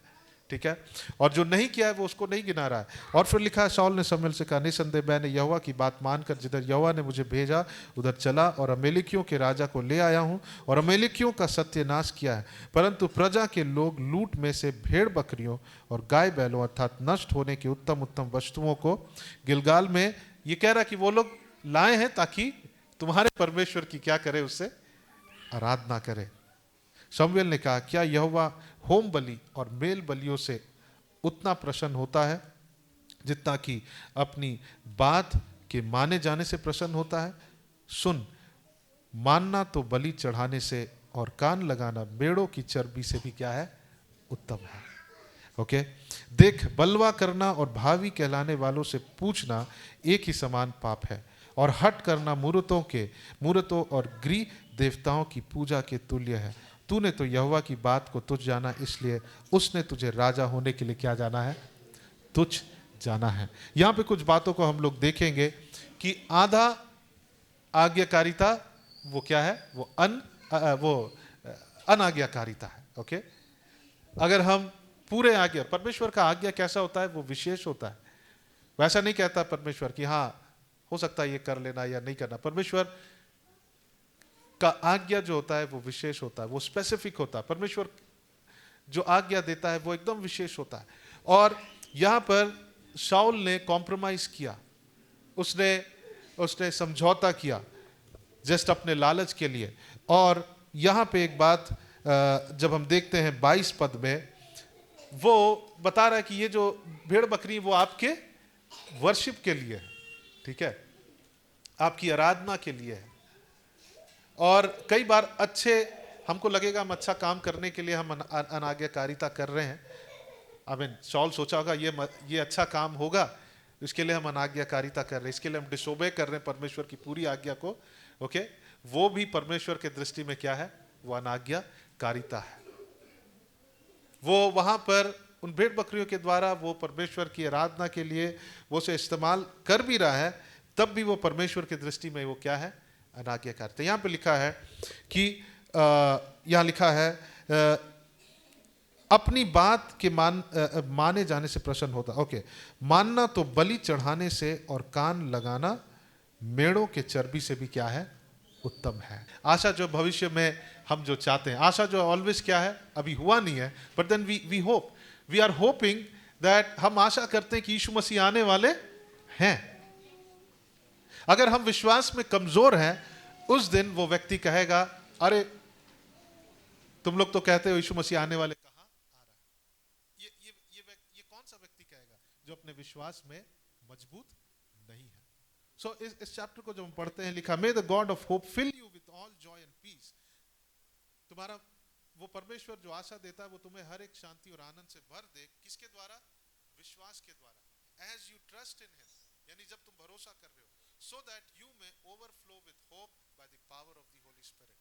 ठीक है। और जो नहीं किया है वो उसको नहीं गिना रहा है। और फिर लिखा है, शाऊल ने शमूएल से कहा, निसंदेह मैंने यहोवा की बात मानकर जिधर यहोवा ने मुझे भेजा उधर चला और अमेलेकियों के राजा को ले आया हूँ और अमेलेकियों का सत्यानाश किया है। परंतु प्रजा के लोग लूट में से भेड़ बकरियों और गाय बैलों अर्थात नष्ट होने की उत्तम उत्तम वस्तुओं को गिलगाल में, ये कह रहा कि वो लोग लाए हैं ताकि तुम्हारे परमेश्वर की क्या करे, उससे आराधना करे। शमूएल ने कहा, क्या यहोवा होम बलि और मेल बलियों से उतना प्रसन्न होता है जितना कि अपनी बात के माने जाने से प्रसन्न होता है? सुन, मानना तो बलि चढ़ाने से और कान लगाना मेढ़ों की चर्बी से भी क्या है, उत्तम है। ओके, देख, बलवा करना और भावी कहलाने वालों से पूछना एक ही समान पाप है और हट करना मूरतों और गृह देवताओं की पूजा के तुल्य है। तूने तो यहोवा की बात को तुच्छ जाना, इसलिए उसने तुझे राजा होने के लिए क्या जाना है, तुच्छ जाना है। यहां पे कुछ बातों को हम लोग देखेंगे कि आधा आज्ञाकारिता वो क्या है, वो अनाज्ञाकारिता है। ओके, अगर हम पूरे आज्ञा, परमेश्वर का आज्ञा कैसा होता है, वो विशेष होता है। वैसा नहीं कहता परमेश्वर कि हाँ हो सकता है ये कर लेना या नहीं करना। परमेश्वर का आज्ञा जो होता है वो विशेष होता है, वो स्पेसिफिक होता है। परमेश्वर जो आज्ञा देता है वो एकदम विशेष होता है। और यहां पर शाऊल ने कॉम्प्रोमाइज किया, उसने समझौता किया जस्ट अपने लालच के लिए। और यहां पे एक बात जब हम देखते हैं 22 पद में, वो बता रहा है कि ये जो भेड़ बकरी वो आपके वर्शिप के लिए है, ठीक है, आपकी आराधना के लिए है। और कई बार हमको लगेगा हम अच्छा काम करने के लिए हम अनाज्ञाकारिता कर रहे हैं। शाऊल सोचा होगा ये अच्छा काम होगा, इसके लिए हम अनाज्ञाकारिता कर रहे हैं, इसके लिए हम डिसोबे कर रहे हैं परमेश्वर की पूरी आज्ञा को। ओके, वो भी परमेश्वर के दृष्टि में क्या है, वो अनाज्ञाकारिता है। वो वहां पर उन भेड़ बकरियों के द्वारा वो परमेश्वर की आराधना के लिए वो उसे इस्तेमाल कर भी रहा है, तब भी वो परमेश्वर की दृष्टि में वो क्या है, अनाज्ञाकारिता। यहाँ पे लिखा है कि यहाँ लिखा है अपनी बात के माने जाने से प्रसन्न होता। ओके, मानना तो बलि चढ़ाने से और कान लगाना मेढ़ों के चर्बी से भी क्या है, उत्तम है। आशा जो भविष्य में हम जो चाहते हैं, आशा जो ऑलवेज क्या है, अभी हुआ नहीं है, but then we are hoping that, हम आशा करते हैं कि यीशु मसीह आने वाले हैं। अगर हम विश्वास में कमजोर हैं, उस दिन वो व्यक्ति कहेगा, अरे तुम लोग तो कहते हो यीशु मसीह आने वाले, कहां आ रहा है? ये कौन सा व्यक्ति कहेगा जो अपने विश्वास में मजबूत नहीं है? सो इस चैप्टर को जब हम पढ़ते हैं, लिखा, may the God of hope fill you with all joy and peace. तुम्हारा वो परमेश्वर जो आशा देता है वो तुम्हें हर एक शांति और आनंद से भर दे। किसके द्वारा? विश्वास के द्वारा। As you trust in him, यानी जब तुम भरोसा कर रहे हो, so that you may overflow with hope by the power of the Holy Spirit।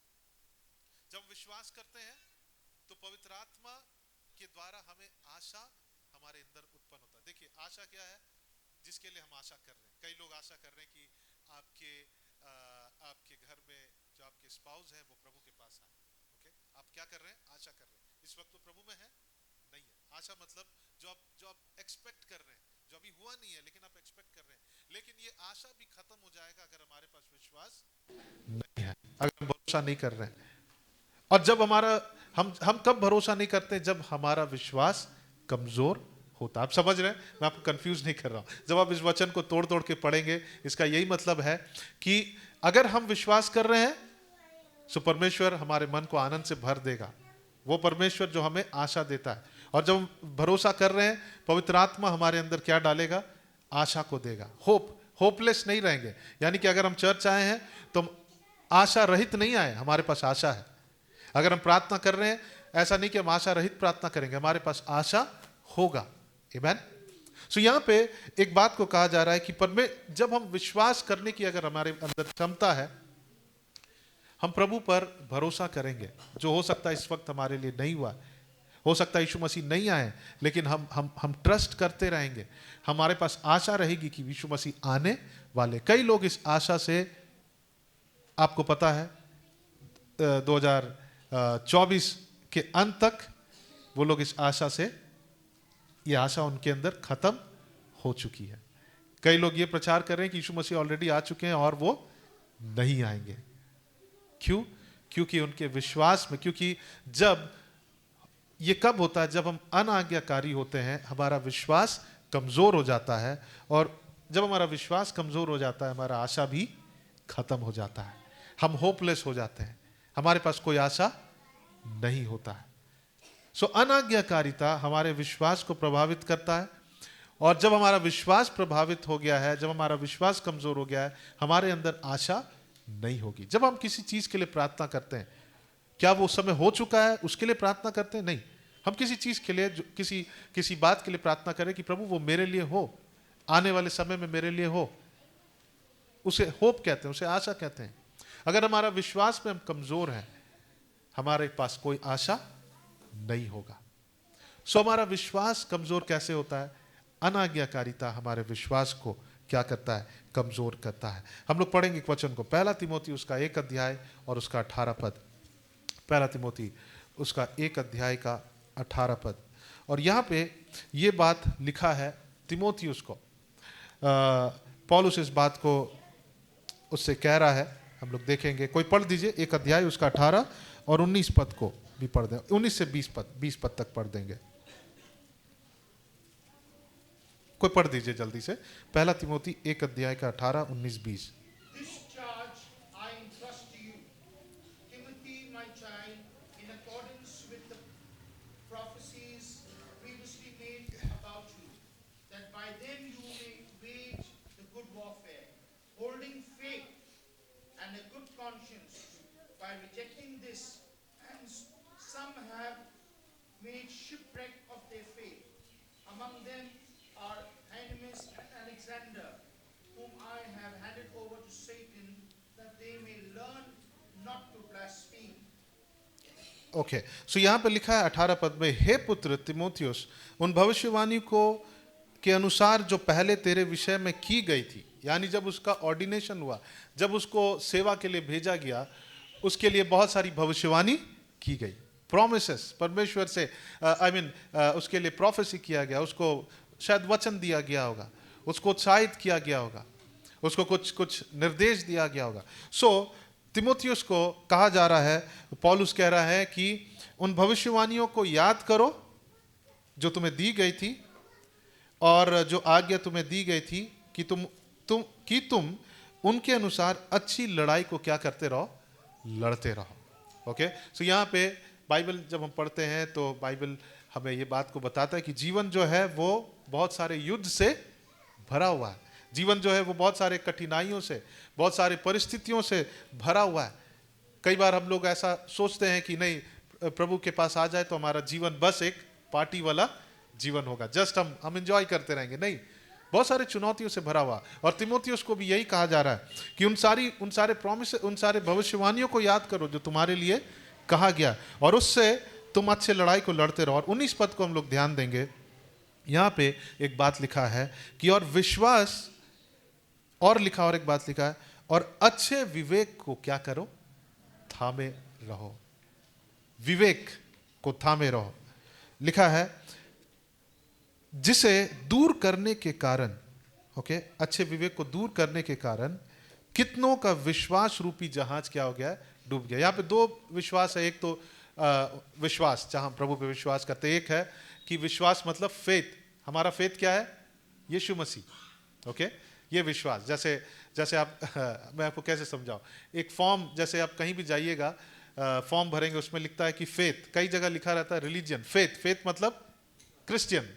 जब विश्वास करते हैं तो पवित्र आत्मा के द्वारा हमें आशा हमारे अंदर उत्पन्न होता है। देखिए, आशा क्या है, जिसके लिए हम आशा कर रहे हैं। कई लोग आशा कर रहे हैं कि आपके घर में जो आपके स्पाउस है वो प्रभु के पास आए। ओके, आप क्या कर रहे हैं? आशा कर रहे हैं। इस वक्त तो प्रभु में है, नहीं है। आशा मतलब जो आप एक्सपेक्ट कर रहे हैं, जो अभी हुआ नहीं है लेकिन आप एक्सपेक्ट कर रहे हैं। लेकिन ये आशा भी खत्म हो जाएगा अगर हमारे पास विश्वास नहीं है, अगर हम भरोसा नहीं कर रहे हैं। और जब हम कब भरोसा नहीं करते? जब हमारा विश्वास कमजोर होता। आप समझ रहे हैं? मैं आपको कंफ्यूज नहीं कर रहा हूं। जब आप इस वचन को तोड़ तोड़ के पढ़ेंगे, इसका यही मतलब है कि अगर हम विश्वास कर रहे हैं तो परमेश्वर हमारे मन को आनंद से भर देगा। वो परमेश्वर जो हमें आशा देता है। और जब हम भरोसा कर रहे हैं, पवित्र आत्मा हमारे अंदर क्या डालेगा? आशा को देगा। होपलेस नहीं रहेंगे। यानी कि अगर हम चर्च आए हैं तो हम आशा रहित नहीं आए, हमारे पास आशा है। अगर हम प्रार्थना कर रहे हैं, ऐसा नहीं कि हम आशा रहित प्रार्थना करेंगे, हमारे पास आशा होगा। आमीन। सो यहाँ पे एक बात को कहा जा रहा है कि जब हम विश्वास करने की अगर हमारे अंदर क्षमता है, हम प्रभु पर भरोसा करेंगे, जो हो सकता है इस वक्त हमारे लिए नहीं हुआ, हो सकता है यीशु मसीह नहीं आए, लेकिन हम ट्रस्ट करते रहेंगे, हमारे पास आशा रहेगी कि यीशु मसीह आने वाले। कई लोग इस आशा से, आपको पता है 2024 के अंत तक वो लोग इस आशा से, ये आशा उनके अंदर खत्म हो चुकी है। कई लोग ये प्रचार कर रहे हैं कि यीशु मसीह ऑलरेडी आ चुके हैं और वो नहीं आएंगे। क्यों? क्योंकि उनके विश्वास में, क्योंकि जब ये कब होता है, जब हम अनाज्ञाकारी होते हैं, हमारा विश्वास कमजोर हो जाता है, और जब हमारा विश्वास कमजोर हो जाता है, हमारा आशा भी खत्म हो जाता है, हम होपलेस हो जाते हैं, हमारे पास कोई आशा नहीं होता है। सो अनाज्ञाकारिता हमारे विश्वास को प्रभावित करता है, और जब हमारा विश्वास प्रभावित हो गया है, जब हमारा विश्वास कमजोर हो गया है, हमारे अंदर आशा नहीं होगी। जब हम किसी चीज के लिए प्रार्थना करते हैं, क्या वो समय हो चुका है उसके लिए प्रार्थना करते हैं? नहीं। हम किसी चीज के लिए, किसी बात के लिए प्रार्थना करें कि प्रभु वो मेरे लिए हो, आने वाले समय में मेरे लिए हो, उसे होप कहते हैं, उसे आशा कहते हैं। अगर हमारा विश्वास में हम कमजोर हैं, हमारे पास कोई आशा नहीं होगा। सो हमारा विश्वास कमजोर कैसे होता है? अनाज्ञाकारिता हमारे विश्वास को क्या करता है? कमजोर करता है। हम लोग पढ़ेंगे एक वचन को, 1 तिमोथी उसका 1 अध्याय और उसका 18 पद। 1 तिमोथी उसका 1 अध्याय का 18 पद। और यहाँ पे ये बात लिखा है तिमोथियुस को, पौलुस इस बात को उससे कह रहा है। हम लोग देखेंगे, कोई पढ़ दीजिए 1 अध्याय उसका 18 और 19 पद को भी पढ़ दें, 19 से 20 पद तक पढ़ देंगे। कोई पढ़ दीजिए जल्दी से, 1 तिमोथी 1 अध्याय का 18, 19, 20।
This charge I entrust to you, Timothy, my child, in accordance with the prophecies previously made about you, that by them you may wage the good warfare, holding faith and a good conscience. By rejecting this, and some have made shipwreck of their faith. Among them are Hymenaeus and Alexander, whom I have handed over to Satan, that they may learn not to blaspheme.
Okay, so यहाँ पे लिखा है 18 पद में, हे पुत्र तिमोथियुस, उन भविष्यवाणी को के अनुसार जो पहले तेरे विषय में की गई थी, यानी जब उसका ऑर्डिनेशन हुआ, जब उसको सेवा के लिए भेजा गया, उसके लिए बहुत सारी भविष्यवाणी की गई, प्रोमिसेस परमेश्वर से, उसके लिए प्रोफेसी किया गया, उसको शायद वचन दिया गया होगा, उसको उत्साहित किया गया होगा, उसको कुछ निर्देश दिया गया होगा। सो तिमोथियुस को कहा जा रहा है, पौलुस कह रहा है कि उन भविष्यवाणियों को याद करो जो तुम्हें दी गई थी, और जो आज्ञा तुम्हें दी गई थी कि तुम उनके अनुसार अच्छी लड़ाई को क्या करते रहो? लड़ते रहो। ओके, सो यहाँ पे बाइबल जब हम पढ़ते हैं तो बाइबल हमें ये बात को बताता है कि जीवन जो है वो बहुत सारे युद्ध से भरा हुआ है, जीवन जो है वो बहुत सारे कठिनाइयों से, बहुत सारे परिस्थितियों से भरा हुआ है। कई बार हम लोग ऐसा सोचते हैं कि नहीं, प्रभु के पास आ जाए तो हमारा जीवन बस एक पार्टी वाला जीवन होगा, जस्ट हम एंजॉय करते रहेंगे। नहीं, बहुत सारे चुनौतियों से भरा हुआ। और तिमोथियुस को भी यही कहा जा रहा है कि उन सारे प्रॉमिस, उन सारे भविष्यवाणियों को याद करो जो तुम्हारे लिए कहा गया, और उससे तुम अच्छे लड़ाई को लड़ते रहो। और 19 पद को हम लोग ध्यान देंगे, यहाँ पे एक बात लिखा है कि और विश्वास, और लिखा, और एक बात लिखा है, और अच्छे विवेक को क्या करो? थामे रहो। विवेक को थामे रहो। लिखा है जिसे दूर करने के कारण, ओके, अच्छे विवेक को दूर करने के कारण कितनों का विश्वास रूपी जहाज क्या हो गया? डूब गया। यहाँ पे दो विश्वास है, एक तो विश्वास जहां प्रभु पे विश्वास करते, एक है कि विश्वास मतलब फेथ। हमारा फेथ क्या है? यीशु मसीह। ओके, ये विश्वास, जैसे आप मैं आपको कैसे समझाऊं, एक फॉर्म, जैसे आप कहीं भी जाइएगा, फॉर्म भरेंगे, उसमें लिखता है कि फेथ, कई जगह लिखा रहता है रिलीजन, फेथ मतलब क्रिश्चियन,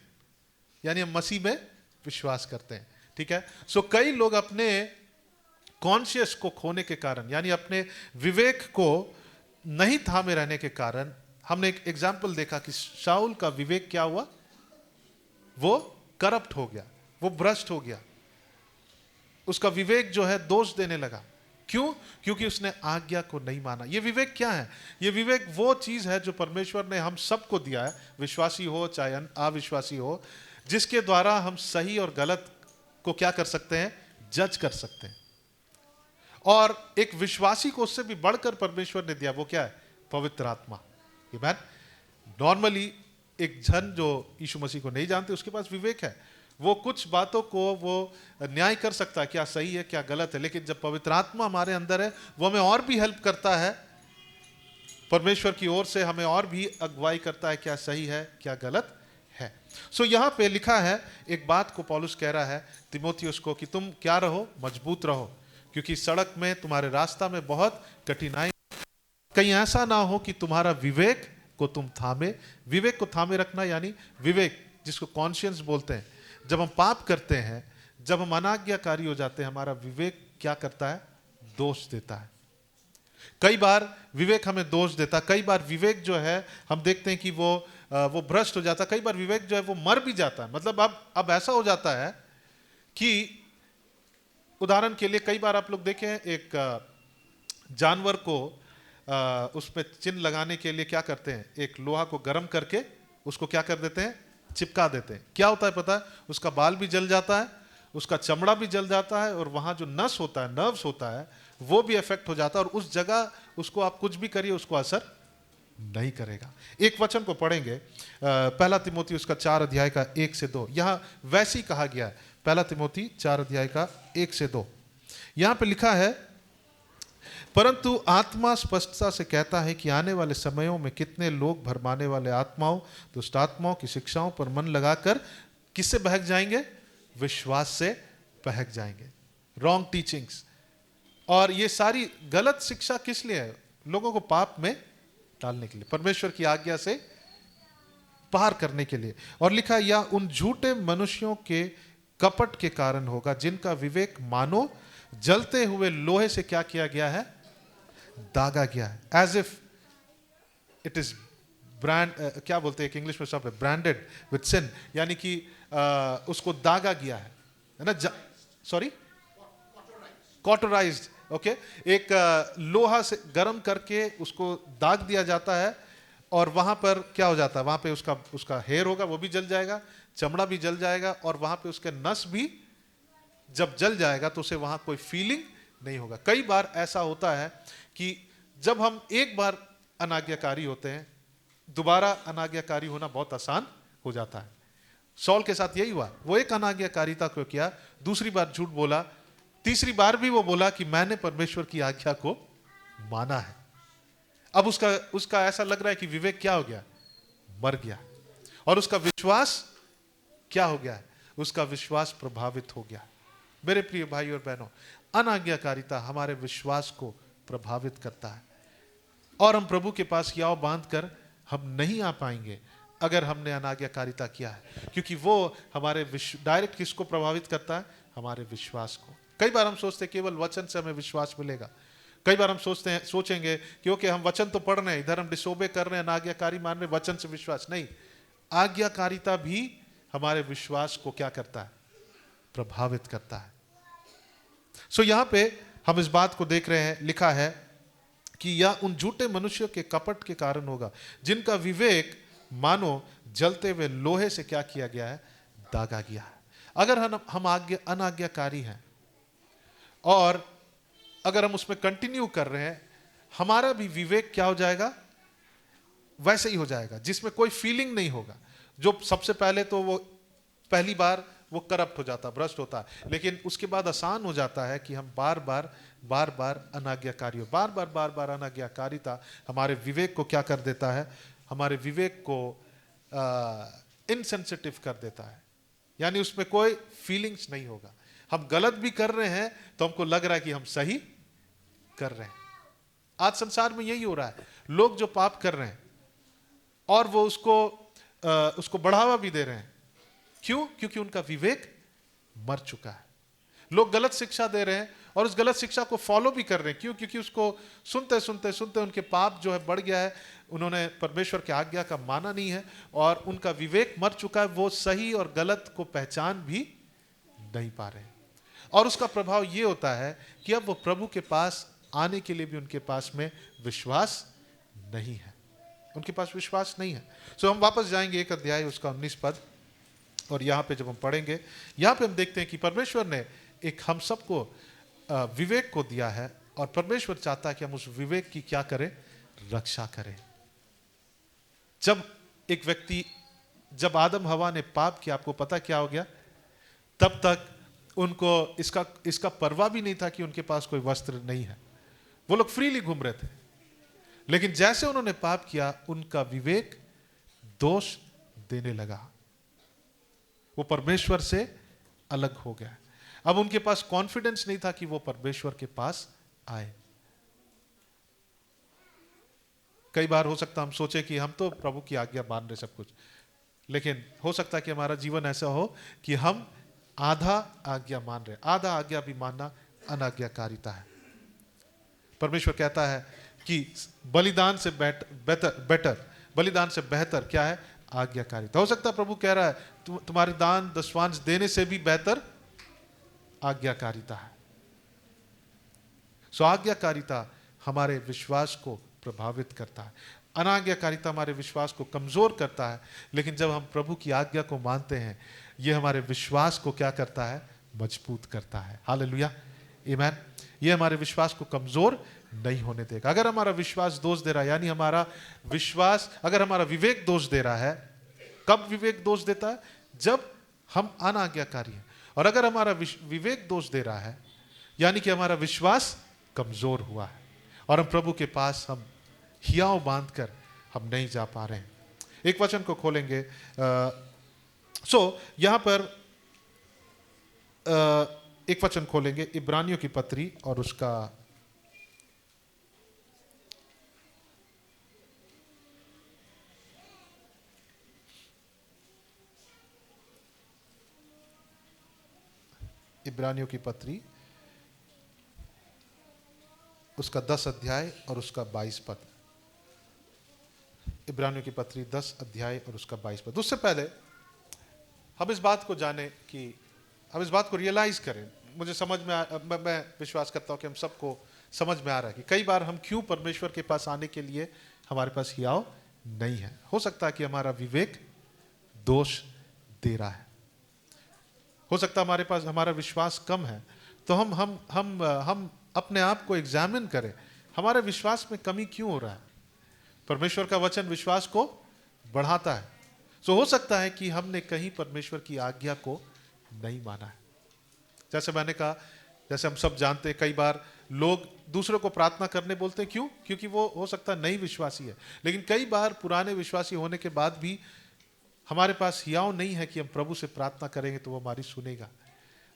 यानी हम मसीह में विश्वास करते हैं। ठीक है, सो कई लोग अपने कॉन्शियस को खोने के कारण, यानी अपने विवेक को नहीं थामे रहने के कारण, हमने एक एग्जाम्पल देखा कि शाऊल का विवेक क्या हुआ? वो करप्ट हो गया, वो भ्रष्ट हो गया, उसका विवेक जो है दोष देने लगा, क्यों? क्योंकि उसने आज्ञा को नहीं माना। ये विवेक क्या है? ये विवेक वो चीज है जो परमेश्वर ने हम सबको दिया है, विश्वासी हो चाहे अविश्वासी हो, जिसके द्वारा हम सही और गलत को क्या कर सकते हैं? जज कर सकते हैं। और एक विश्वासी को उससे भी बढ़कर परमेश्वर ने दिया, वो क्या है? पवित्र आत्मा। नॉर्मली एक जन जो यीशु मसीह को नहीं जानते उसके पास विवेक है, वो कुछ बातों को वो न्याय कर सकता है, क्या सही है क्या गलत है। लेकिन जब पवित्र आत्मा हमारे अंदर है, वो हमें और भी हेल्प करता है, परमेश्वर की ओर से हमें और भी अगुवाई करता है, क्या सही है क्या गलत है। सो यहाँ पे लिखा है, एक बात को पौलुस कह रहा है तीमुथियुस को कि तुम क्या रहो? मजबूत रहो, क्योंकि सड़क में तुम्हारे रास्ता में बहुत कठिनाई, कहीं ऐसा ना हो कि तुम्हारा विवेक को तुम थामे। विवेक को थामे रखना यानी विवेक जिसको कॉन्शियंस बोलते हैं। जब हम पाप करते हैं, जब हम अनाज्ञाकारी हो जाते हैं, हमारा विवेक क्या करता है? दोष देता है। कई बार विवेक हमें दोष देता, कई बार विवेक जो है हम देखते हैं कि वो भ्रष्ट हो जाता, कई बार विवेक जो है वो मर भी जाता है। मतलब अब ऐसा हो जाता है कि उदाहरण के लिए कई बार आप लोग देखें, एक जानवर को उस पर चिन्ह लगाने के लिए क्या करते हैं? एक लोहा को गर्म करके उसको क्या कर देते हैं? चिपका देते हैं। क्या होता है पता है? उसका बाल भी जल जाता है, उसका चमड़ा भी जल जाता है, और वहां जो नस होता है, नर्व्स होता है, वो भी इफेक्ट हो जाता है, और उस जगह उसको आप कुछ भी करिए उसको असर नहीं करेगा। एक वचन को पढ़ेंगे, पहला तिमोथी उसका 4 अध्याय का 1 से 2। यहां वैसे ही कहा गया है, पहला तिमोथी 4 अध्याय का 1 से 2। यहां पे लिखा है, परंतु आत्मा स्पष्टता से कहता है कि आने वाले समयों में कितने लोग भरमाने वाले आत्माओं, दुष्ट आत्माओं की शिक्षाओं पर मन लगाकर किससे बहक जाएंगे? विश्वास से बहक जाएंगे। Wrong teachings. और ये सारी गलत शिक्षा किस लिए है? लोगों को पाप में डालने के लिए, परमेश्वर की आज्ञा से पार करने के लिए। और लिखा, या उन झूठे मनुष्यों के कपट के कारण होगा, जिनका विवेक मानो जलते हुए लोहे से क्या किया गया है? दागा गया है। As if it is brand, क्या बोलते हैं इंग्लिश में शब्द है ब्रांडेड विद सिन, यानी कि उसको दागा गया है ना? सॉरी, कॉटराइज्ड। ओके, एक लोहा से गर्म करके उसको दाग दिया जाता है, और वहां पर क्या हो जाता है? वहां पे उसका हेयर होगा, वो भी जल जाएगा, चमड़ा भी जल जाएगा, और वहां पे उसके नस भी जब जल जाएगा तो उसे वहां कोई फीलिंग नहीं होगा। कई बार ऐसा होता है कि जब हम एक बार अनाज्ञाकारी होते हैं, दोबारा अनाज्ञाकारी होना बहुत आसान हो जाता है। सॉल के साथ यही हुआ, वो एक अनाज्ञाकारिता को किया, दूसरी बार झूठ बोला, तीसरी बार भी वो बोला कि मैंने परमेश्वर की आज्ञा को माना है। अब उसका ऐसा लग रहा है कि विवेक क्या हो गया? मर गया। और उसका विश्वास क्या हो गया है? उसका विश्वास प्रभावित हो गया। मेरे प्रिय भाई और बहनों, अनाज्ञाकारिता हमारे विश्वास को प्रभावित करता है, और हम प्रभु के पास याव बांध कर हम नहीं आ पाएंगे अगर हमने अनाज्ञाकारिता किया है, क्योंकि वो हमारे डायरेक्ट किसको प्रभावित करता है? हमारे विश्वास को। कई बार हम सोचते हैं केवल वचन से हमें विश्वास मिलेगा। कई बार हम सोचेंगे क्योंकि हम वचन तो पढ़ रहे हैं, इधर हम डिसोबे कर रहे हैं, अनाज्ञाकारी मान रहे, वचन से विश्वास नहीं। आज्ञाकारिता भी हमारे विश्वास को क्या करता है? प्रभावित करता है। सो यहां पे हम इस बात को देख रहे हैं, लिखा है कि यह उन झूठे मनुष्यों के कपट के कारण होगा, जिनका विवेक मानो जलते हुए लोहे से क्या किया गया है? दागा गया है। अगर हम अनाज्ञाकारी हैं और अगर हम उसमें कंटिन्यू कर रहे हैं, हमारा भी विवेक क्या हो जाएगा? वैसे ही हो जाएगा, जिसमें कोई फीलिंग नहीं होगा। जो सबसे पहले तो वो पहली बार वो करप्ट हो जाता, भ्रष्ट होता है, लेकिन उसके बाद आसान हो जाता है कि हम बार बार अनाज्ञाकारी हो। बार बार अनाज्ञाकारिता हमारे विवेक को क्या कर देता है? हमारे विवेक को इनसेंसिटिव कर देता है, यानी उसमें कोई फीलिंग्स नहीं होगा। हम गलत भी कर रहे हैं तो हमको लग रहा है कि हम सही कर रहे हैं। आज संसार में यही हो रहा है, लोग जो पाप कर रहे हैं और वो उसको बढ़ावा भी दे रहे हैं। क्यों? क्योंकि उनका विवेक मर चुका है। लोग गलत शिक्षा दे रहे हैं और उस गलत शिक्षा को फॉलो भी कर रहे हैं। क्यों? क्योंकि उसको सुनते उनके पाप जो है बढ़ गया है, उन्होंने परमेश्वर की आज्ञा का माना नहीं है और उनका विवेक मर चुका है। वो सही और गलत को पहचान भी नहीं पा रहे हैं। और उसका प्रभाव ये होता है कि अब वो प्रभु के पास आने के लिए भी उनके पास में विश्वास नहीं है, उनके पास विश्वास नहीं है। सो हम वापस जाएंगे 1 अध्याय उसका 19 पद, और यहाँ पे जब हम पढ़ेंगे, यहाँ पे हम देखते हैं कि परमेश्वर ने एक हम सबको विवेक को दिया है, और परमेश्वर चाहता है कि हम उस विवेक की क्या करें, रक्षा करें। जब एक व्यक्ति, जब आदम हवा ने पाप किया, आपको पता क्या हो गया? तब तक उनको इसका परवाह भी नहीं था कि उनके पास कोई वस्त्र नहीं है, वो लोग फ्रीली घूम रहे थे। लेकिन जैसे उन्होंने पाप किया, उनका विवेक दोष देने लगा, वो परमेश्वर से अलग हो गया। अब उनके पास कॉन्फिडेंस नहीं था कि वो परमेश्वर के पास आए। कई बार हो सकता हम सोचे कि हम तो प्रभु की आज्ञा मान रहे सब कुछ, लेकिन हो सकता है कि हमारा जीवन ऐसा हो कि हम आधा आज्ञा मान रहे। आधा आज्ञा भी मानना अनाज्ञाकारिता है। परमेश्वर कहता है कि बलिदान से बलिदान से बेहतर क्या है? आज्ञाकारिता। हो सकता है प्रभु कह रहा है तुम्हारे दान दशवांश देने से भी बेहतर आज्ञाकारिता है। सो आज्ञाकारिता हमारे विश्वास को प्रभावित करता है, अनाज्ञाकारिता हमारे विश्वास को कमजोर करता है। लेकिन जब हम प्रभु की आज्ञा को मानते हैं, यह हमारे विश्वास को क्या करता है? मजबूत करता है। हालेलुया, आमीन। यह हमारे विश्वास को कमजोर नहीं होने देगा। अगर हमारा विश्वास दोष दे रहा है, यानी हमारा विश्वास, अगर हमारा विवेक दोष दे रहा है, कब विवेक दोष देता है? जब हम अनाज्ञाकारी हैं। और अगर हमारा विवेक दोष दे रहा है, यानी कि हमारा विश्वास कमजोर हुआ है और हम प्रभु के पास हम हियाव बांधकर हम नहीं जा पा रहे हैं। एक वचन को खोलेंगे। यहां पर एक वचन खोलेंगे, इब्रानियों की पत्री और उसका 10 अध्याय और उसका 22 पद। इब्रानियों की पत्री 10 अध्याय और उसका 22 पद। उससे पहले हम इस बात को जाने कि हम इस बात को रियलाइज करें। मुझे समझ में मैं विश्वास करता हूं कि हम सबको समझ में आ रहा है कि कई बार हम क्यों परमेश्वर के पास आने के लिए हमारे पास हियाव नहीं है। हो सकता है कि हमारा विवेक दोष दे रहा है, हो सकता है हमारे पास हमारा विश्वास कम है। तो हम अपने आप को एग्जामिन करें, हमारे विश्वास में कमी क्यों हो रहा है। परमेश्वर का वचन विश्वास को बढ़ाता है। हो सकता है कि हमने कहीं परमेश्वर की आज्ञा को नहीं माना है। जैसे मैंने कहा, जैसे हम सब जानते हैं, कई बार लोग दूसरों को प्रार्थना करने बोलते हैं, क्यों? क्योंकि वो हो सकता है नई विश्वासी है। लेकिन कई बार पुराने विश्वासी होने के बाद भी हमारे पास हियाव नहीं है कि हम प्रभु से प्रार्थना करेंगे तो वो हमारी सुनेगा।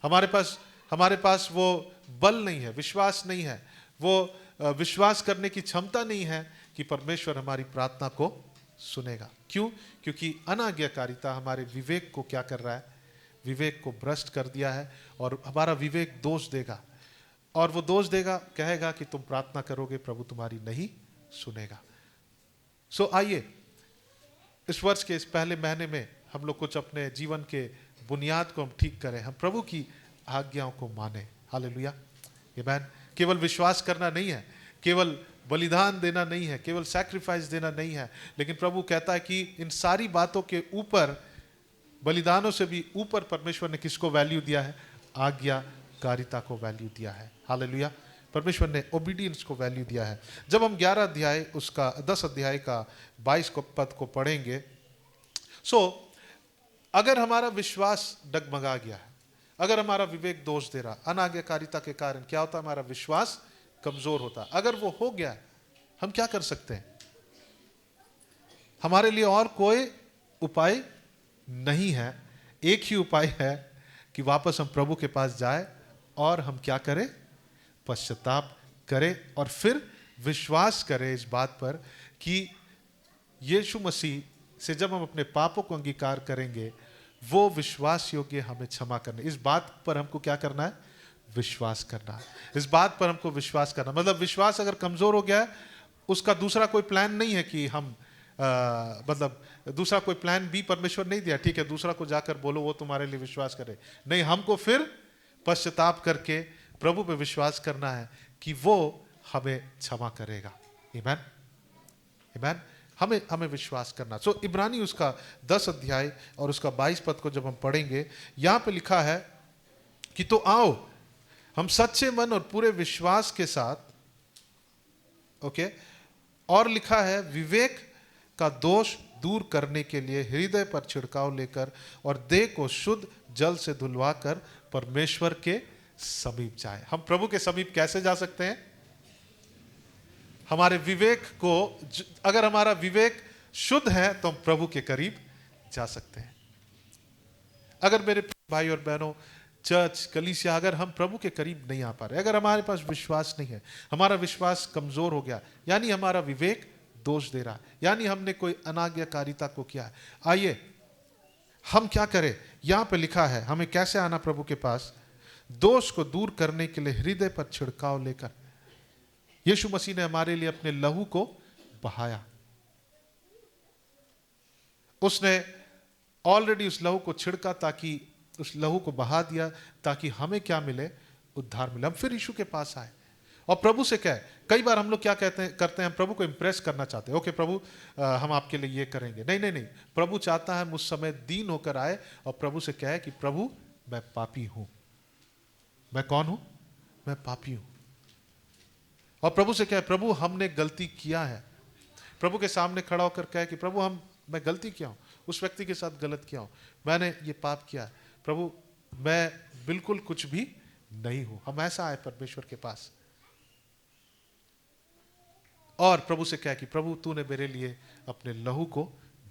हमारे पास वो बल नहीं है, विश्वास नहीं है, वो विश्वास करने की क्षमता नहीं है कि परमेश्वर हमारी प्रार्थना को सुनेगा। क्यों? क्योंकि अनाज्ञाकारिता हमारे विवेक को क्या कर रहा है? विवेक को भ्रष्ट कर दिया है, और हमारा विवेक दोष देगा, और वो दोष देगा, कहेगा कि तुम प्रार्थना करोगे, प्रभु तुम्हारी नहीं सुनेगा। आइए इस वर्ष के इस पहले महीने में हम लोग कुछ अपने जीवन के बुनियाद को हम ठीक करें, हम प्रभु की आज्ञाओं को माने। हालेलुया, आमीन। केवल विश्वास करना नहीं है, केवल बलिदान देना नहीं है, केवल सैक्रिफाइस देना नहीं है, लेकिन प्रभु कहता है कि इन सारी बातों के ऊपर, बलिदानों से भी ऊपर परमेश्वर ने किसको वैल्यू दिया है? आज्ञाकारिता को वैल्यू दिया है। हालेलुया, परमेश्वर ने ओबीडियंस को वैल्यू दिया है। जब हम 11 अध्याय उसका 10 अध्याय का 22 पद को पढ़ेंगे, अगर हमारा विश्वास डगमगा गया है, अगर हमारा विवेक दोष दे रहा, अनाज्ञाकारिता के कारण क्या होता है? हमारा विश्वास कमजोर होता। अगर वो हो गया, हम क्या कर सकते हैं? हमारे लिए और कोई उपाय नहीं है। एक ही उपाय है कि वापस हम प्रभु के पास जाए और हम क्या करें? पश्चाताप करें, और फिर विश्वास करें इस बात पर कि यीशु मसीह से जब हम अपने पापों को अंगीकार करेंगे, वो विश्वास योग्य हमें क्षमा करने। इस बात पर हमको क्या करना है? विश्वास करना है। इस बात पर हमको विश्वास करना, मतलब विश्वास अगर कमजोर हो गया है, उसका दूसरा कोई प्लान नहीं है कि हम मतलब दूसरा कोई प्लान भी परमेश्वर नहीं दिया, ठीक है दूसरा को जाकर बोलो वो तुम्हारे लिए विश्वास करे। नहीं, हमको फिर पश्चाताप करके प्रभु पे विश्वास करना है कि वो हमें क्षमा करेगा। आमीन, आमीन। हमें हमें विश्वास करना। सो इब्रानी उसका 10 अध्याय और उसका 22 पद को जब हम पढ़ेंगे, यहाँ पे लिखा है कि तो आओ हम सच्चे मन और पूरे विश्वास के साथ, ओके, और लिखा है विवेक का दोष दूर करने के लिए हृदय पर छिड़काव लेकर और देह को शुद्ध जल से धुलवा कर परमेश्वर के समीप जाए। हम प्रभु के समीप कैसे जा सकते हैं? हमारे विवेक को, अगर हमारा विवेक शुद्ध है तो हम प्रभु के करीब जा सकते हैं। अगर मेरे भाई और बहनों, चर्च, कलीसिया, अगर हम प्रभु के करीब नहीं आ पा रहे, अगर हमारे पास विश्वास नहीं है, हमारा विश्वास कमजोर हो गया, यानी हमारा विवेक दोष दे रहा है, यानी हमने कोई अनाज्ञाकारिता को किया है, आइए हम क्या करें? यहां पे लिखा है हमें कैसे आना प्रभु के पास। दोष को दूर करने के लिए हृदय पर छिड़काव लेकर, यीशु मसीह ने हमारे लिए अपने लहू को बहाया। उसने ऑलरेडी उस लहू को छिड़का, ताकि उस लहू को बहा दिया ताकि हमें क्या मिले? उद्धार मिले। हम फिर यीशु के पास आए और प्रभु से कहे। कई बार हम लोग क्या करते हैं, हम प्रभु को इंप्रेस करना चाहते हैं। ओके प्रभु, हम आपके लिए ये करेंगे। नहीं नहीं नहीं, प्रभु चाहता है मुझ समय दीन होकर आए और प्रभु से कहे कि प्रभु मैं पापी हूं। मैं कौन हूं? मैं पापी हूं। और प्रभु से कहे प्रभु हमने गलती किया है। प्रभु के सामने खड़ा होकर कहे कि प्रभु मैं गलती किया हूं, उस व्यक्ति के साथ गलत किया हूं, मैंने ये पाप किया है, प्रभु मैं बिल्कुल कुछ भी नहीं हूं। हम ऐसा आए परमेश्वर के पास और प्रभु से कहे कि प्रभु तूने मेरे लिए अपने लहू को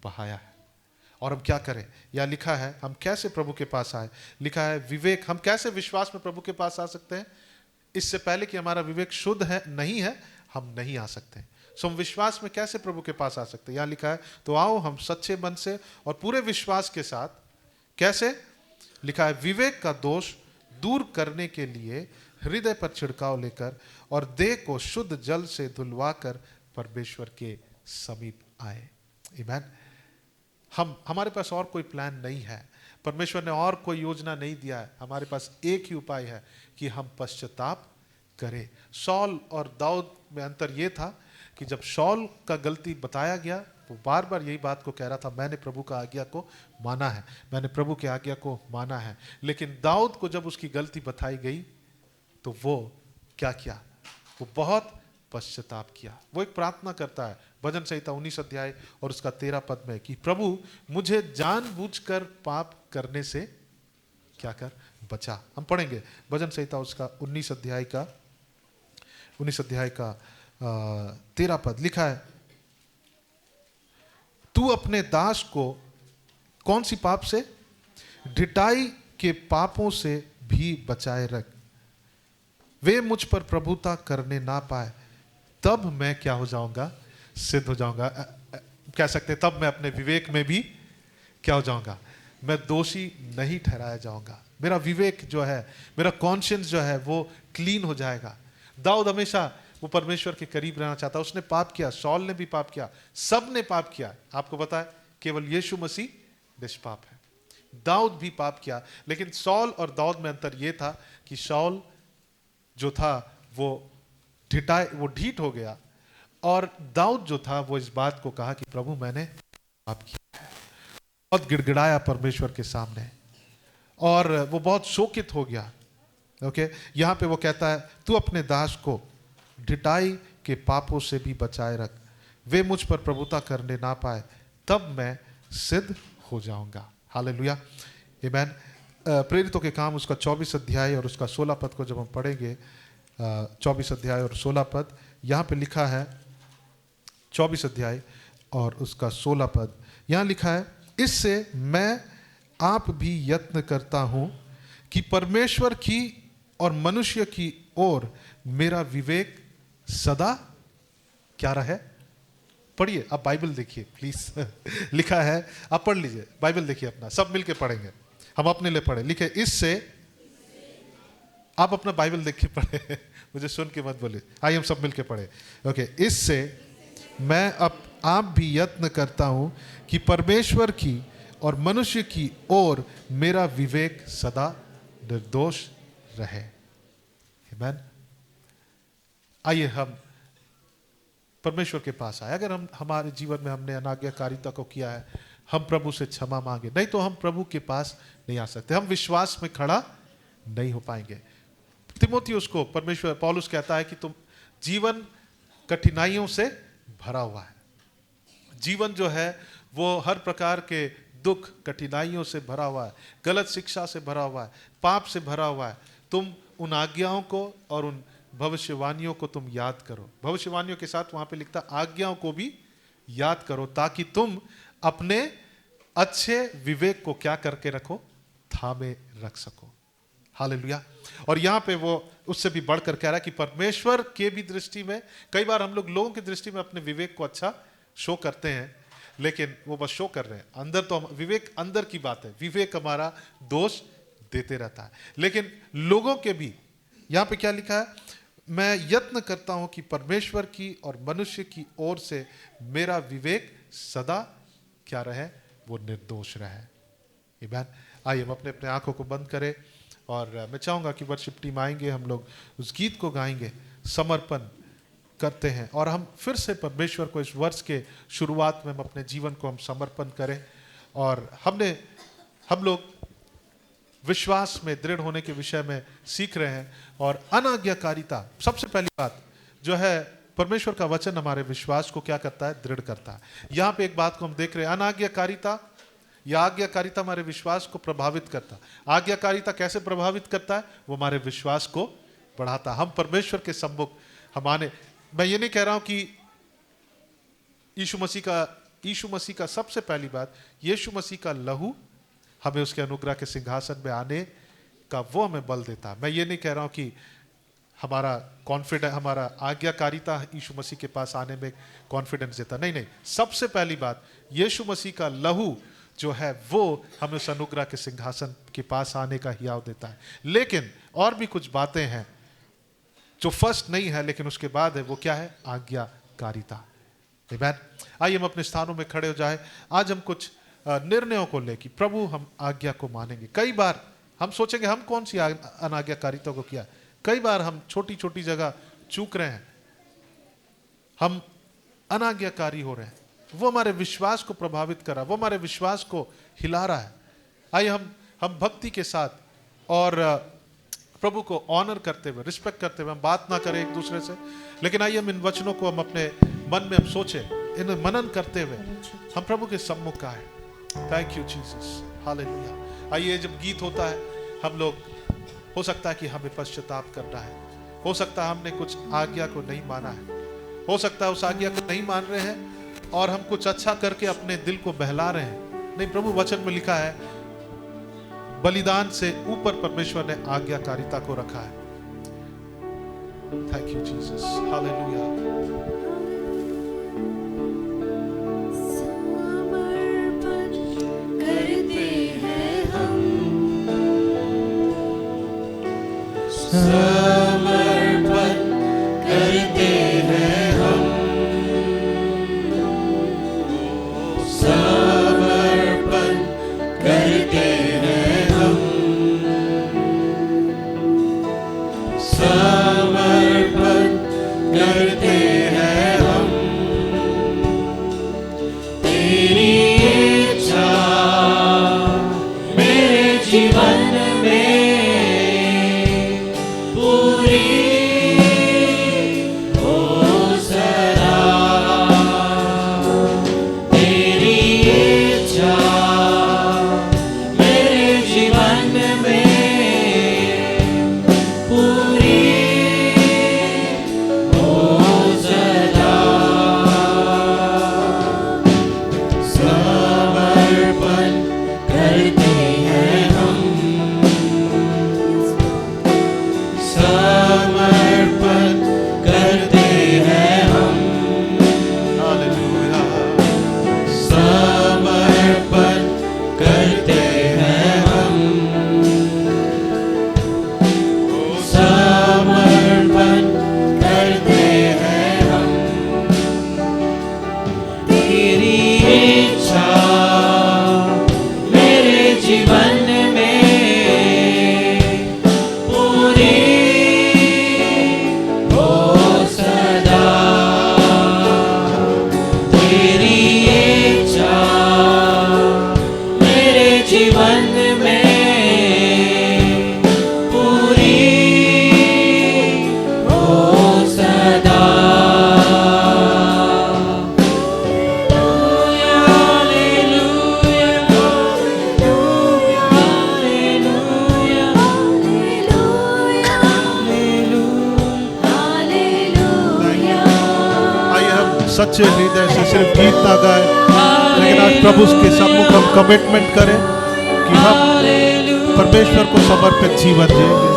बहाया है। और हम क्या करें? या लिखा है हम कैसे प्रभु के पास आए। लिखा है विवेक, हम कैसे विश्वास में प्रभु के पास आ सकते हैं? इससे पहले कि हमारा विवेक शुद्ध है नहीं है, हम नहीं आ सकते। सो हम विश्वास में कैसे प्रभु के पास आ सकते हैं? यहाँ लिखा है तो आओ हम सच्चे मन से और पूरे विश्वास के साथ, कैसे? लिखा है विवेक का दोष दूर करने के लिए हृदय पर छिड़काव लेकर और देह को शुद्ध जल से धुलवा कर परमेश्वर के समीप आए। आमीन। हमारे पास और कोई प्लान नहीं है, परमेश्वर ने और कोई योजना नहीं दिया है। हमारे पास एक ही उपाय है कि हम पश्चाताप करें। शौल और दाऊद में अंतर यह था कि जब शौल का गलती बताया गया, वो बार बार यही बात को कह रहा था, मैंने प्रभु का आज्ञा को माना है, मैंने प्रभु की आज्ञा को माना है। लेकिन दाऊद को जब उसकी गलती बताई गई तो वो क्या किया? वो बहुत पश्चाताप किया। वो एक प्रार्थना करता है भजन संहिता 19 अध्याय और उसका 13 पद में कि प्रभु मुझे जानबूझकर पाप करने से क्या कर? बचा। हम पढ़ेंगे भजन संहिता उसका 19 अध्याय का 13 पद। लिखा है तू अपने दास को कौन सी पाप से? ढिठाई के पापों से भी बचाए रख, वे मुझ पर प्रभुता करने ना पाए, तब मैं क्या हो जाऊंगा? सिद्ध हो जाऊंगा। कह सकते तब मैं अपने विवेक में भी क्या हो जाऊंगा? मैं दोषी नहीं ठहराया जाऊंगा। मेरा विवेक जो है, मेरा कॉन्शियंस जो है वो क्लीन हो जाएगा। दाऊद हमेशा वो परमेश्वर के करीब रहना चाहता। उसने पाप किया, शौल ने भी पाप किया, सब ने पाप किया। आपको पता है केवल यीशु मसीह निष्पाप है। दाऊद भी पाप किया, लेकिन शौल और दाऊद में अंतर यह था कि शौल जो था वो ढीठ हो गया और दाऊद जो था वो इस बात को कहा कि प्रभु मैंने पाप किया है। बहुत गिड़गिड़ाया परमेश्वर के सामने और वो बहुत शोकित हो गया। ओके, यहां पे वो कहता है तू अपने दास को ढिठाई के पापों से भी बचाए रख, वे मुझ पर प्रभुता करने ना पाए, तब मैं सिद्ध हो जाऊंगा। हालेलुया, आमीन। प्रेरितों के काम उसका 24 अध्याय और उसका 16 पद को जब हम पढ़ेंगे, 24 अध्याय और 16 पद, यहाँ पे लिखा है 24 अध्याय और उसका 16 पद, यहाँ लिखा है इससे मैं आप भी यत्न करता हूँ कि परमेश्वर की और मनुष्य की ओर मेरा विवेक सदा क्या रहे। पढ़िए, आप बाइबल देखिए प्लीज। लिखा है, आप पढ़ लीजिए, बाइबल देखिए अपना, सब मिलके पढ़ेंगे, हम अपने लिए पढ़े। लिखे इससे, आप अपना बाइबल देख के पढ़े, मुझे सुन के मत बोलिए, आइए हम सब मिलके पढ़े। ओके, इससे मैं आप भी यत्न करता हूं कि परमेश्वर की और मनुष्य की ओर मेरा विवेक सदा निर्दोष रहे। आमीन। आइए हम परमेश्वर के पास आए। अगर हम हमारे जीवन में हमने अनाज्ञाकारिता को किया है, हम प्रभु से क्षमा मांगे, नहीं तो हम प्रभु के पास नहीं आ सकते, हम विश्वास में खड़ा नहीं हो पाएंगे। तिमोथियुस को परमेश्वर पौलुस कहता है कि तुम जीवन कठिनाइयों से भरा हुआ है। जीवन जो है वो हर प्रकार के दुख कठिनाइयों से भरा हुआ है, गलत शिक्षा से भरा हुआ है, पाप से भरा हुआ है। तुम उन आज्ञाओं को और उन भविष्यवाणियों को तुम याद करो। भविष्यवाणियों के साथ वहां पे लिखता आज्ञाओं को भी याद करो, ताकि तुम अपने अच्छे विवेक को क्या करके रखो, थामे रख सको। हालेलुया। और यहाँ पे वो उससे भी बढ़कर कह रहा है कि परमेश्वर के भी दृष्टि में, कई बार हम लोगों की दृष्टि में अपने विवेक को अच्छा शो करते हैं, लेकिन वो बस शो कर रहे हैं, अंदर तो विवेक अंदर की बात है, विवेक हमारा दोष देते रहता है। लेकिन लोगों के भी यहाँ पे क्या लिखा है, मैं यत्न करता हूं कि परमेश्वर की और मनुष्य की ओर से मेरा विवेक सदा क्या रहे, वो निर्दोष रहे। आमीन। आइए हम अपने अपने आंखों को बंद करें और मैं चाहूंगा कि वर्शिप टीम आएंगे, हम लोग उस गीत को गाएंगे, समर्पण करते हैं। और हम फिर से परमेश्वर को इस वर्ष के शुरुआत में हम अपने जीवन को हम समर्पण करें। और हम लोग विश्वास में दृढ़ होने के विषय में सीख रहे हैं। और अनाज्ञाकारिता, सबसे पहली बात जो है, परमेश्वर का वचन हमारे विश्वास को क्या करता है, दृढ़ करता है। यहाँ पे एक बात को हम देख रहे हैं, अनाज्ञाकारिता या आज्ञाकारिता हमारे विश्वास को प्रभावित करता है। आज्ञाकारिता कैसे प्रभावित करता है, वो हमारे विश्वास को बढ़ाता है। हम परमेश्वर के सम्मुख हमारे, मैं ये नहीं कह रहा हूं कि यीशु मसीह का सबसे पहली बात, यीशु मसीह का लहू हमें उसके अनुग्रह के सिंहासन में आने का वो हमें बल देता है। मैं ये नहीं कह रहा हूं कि हमारा कॉन्फिडेंस, हमारा आज्ञाकारिता यीशु मसीह के पास आने में कॉन्फिडेंस देता, नहीं। सबसे पहली बात, यीशु मसीह का लहू जो है वो हमें उस अनुग्रह के सिंहासन के पास आने का हियाव देता है। लेकिन और भी कुछ बातें हैं जो फर्स्ट नहीं है, लेकिन उसके बाद है, वो क्या है, आज्ञाकारिता। आमीन। आइए हम अपने स्थानों में खड़े हो जाए। आज हम कुछ निर्णयों को लेकर प्रभु हम आज्ञा को मानेंगे। कई बार हम सोचेंगे हम कौन सी अनाज्ञाकारिता को किया, कई बार हम छोटी छोटी जगह चूक रहे हैं, हम अनाज्ञाकारी हो रहे हैं, वो हमारे विश्वास को प्रभावित कर रहा है, वो हमारे विश्वास को हिला रहा है। आइए हम भक्ति के साथ और प्रभु को ऑनर करते हुए, रिस्पेक्ट करते हुए हम बात ना करें एक दूसरे से, लेकिन आइए हम इन वचनों को हम अपने मन में हम सोचें, इन्हें मनन करते हुए हम प्रभु के सम्मुख आए। Thank you Jesus, hallelujah. आइए जब गीत होता है, हम लोग, हो सकता है कि हमें पश्चाताप करना है, हो सकता है हमने कुछ आज्ञा को नहीं माना है, हो सकता है उस आज्ञा को नहीं मान रहे हैं और हम कुछ अच्छा करके अपने दिल को बहला रहे हैं। नहीं, प्रभु वचन में लिखा है, बलिदान से ऊपर परमेश्वर ने आज्ञाकारिता को रखा है। Thank you Jesus, hallelujah.
समर्पण करते हैं हम, समर्पण करते हैं हम, समर्पण करते हैं हम। तेरी इच्छा मेरे जीवन में मेरे
सच्चे हृदय से सिर्फ गीत ना गाए, लेकिन आज प्रभु के सम्मुख हम कमिटमेंट करें कि हम परमेश्वर को समर्पित जीवन जिएंगे।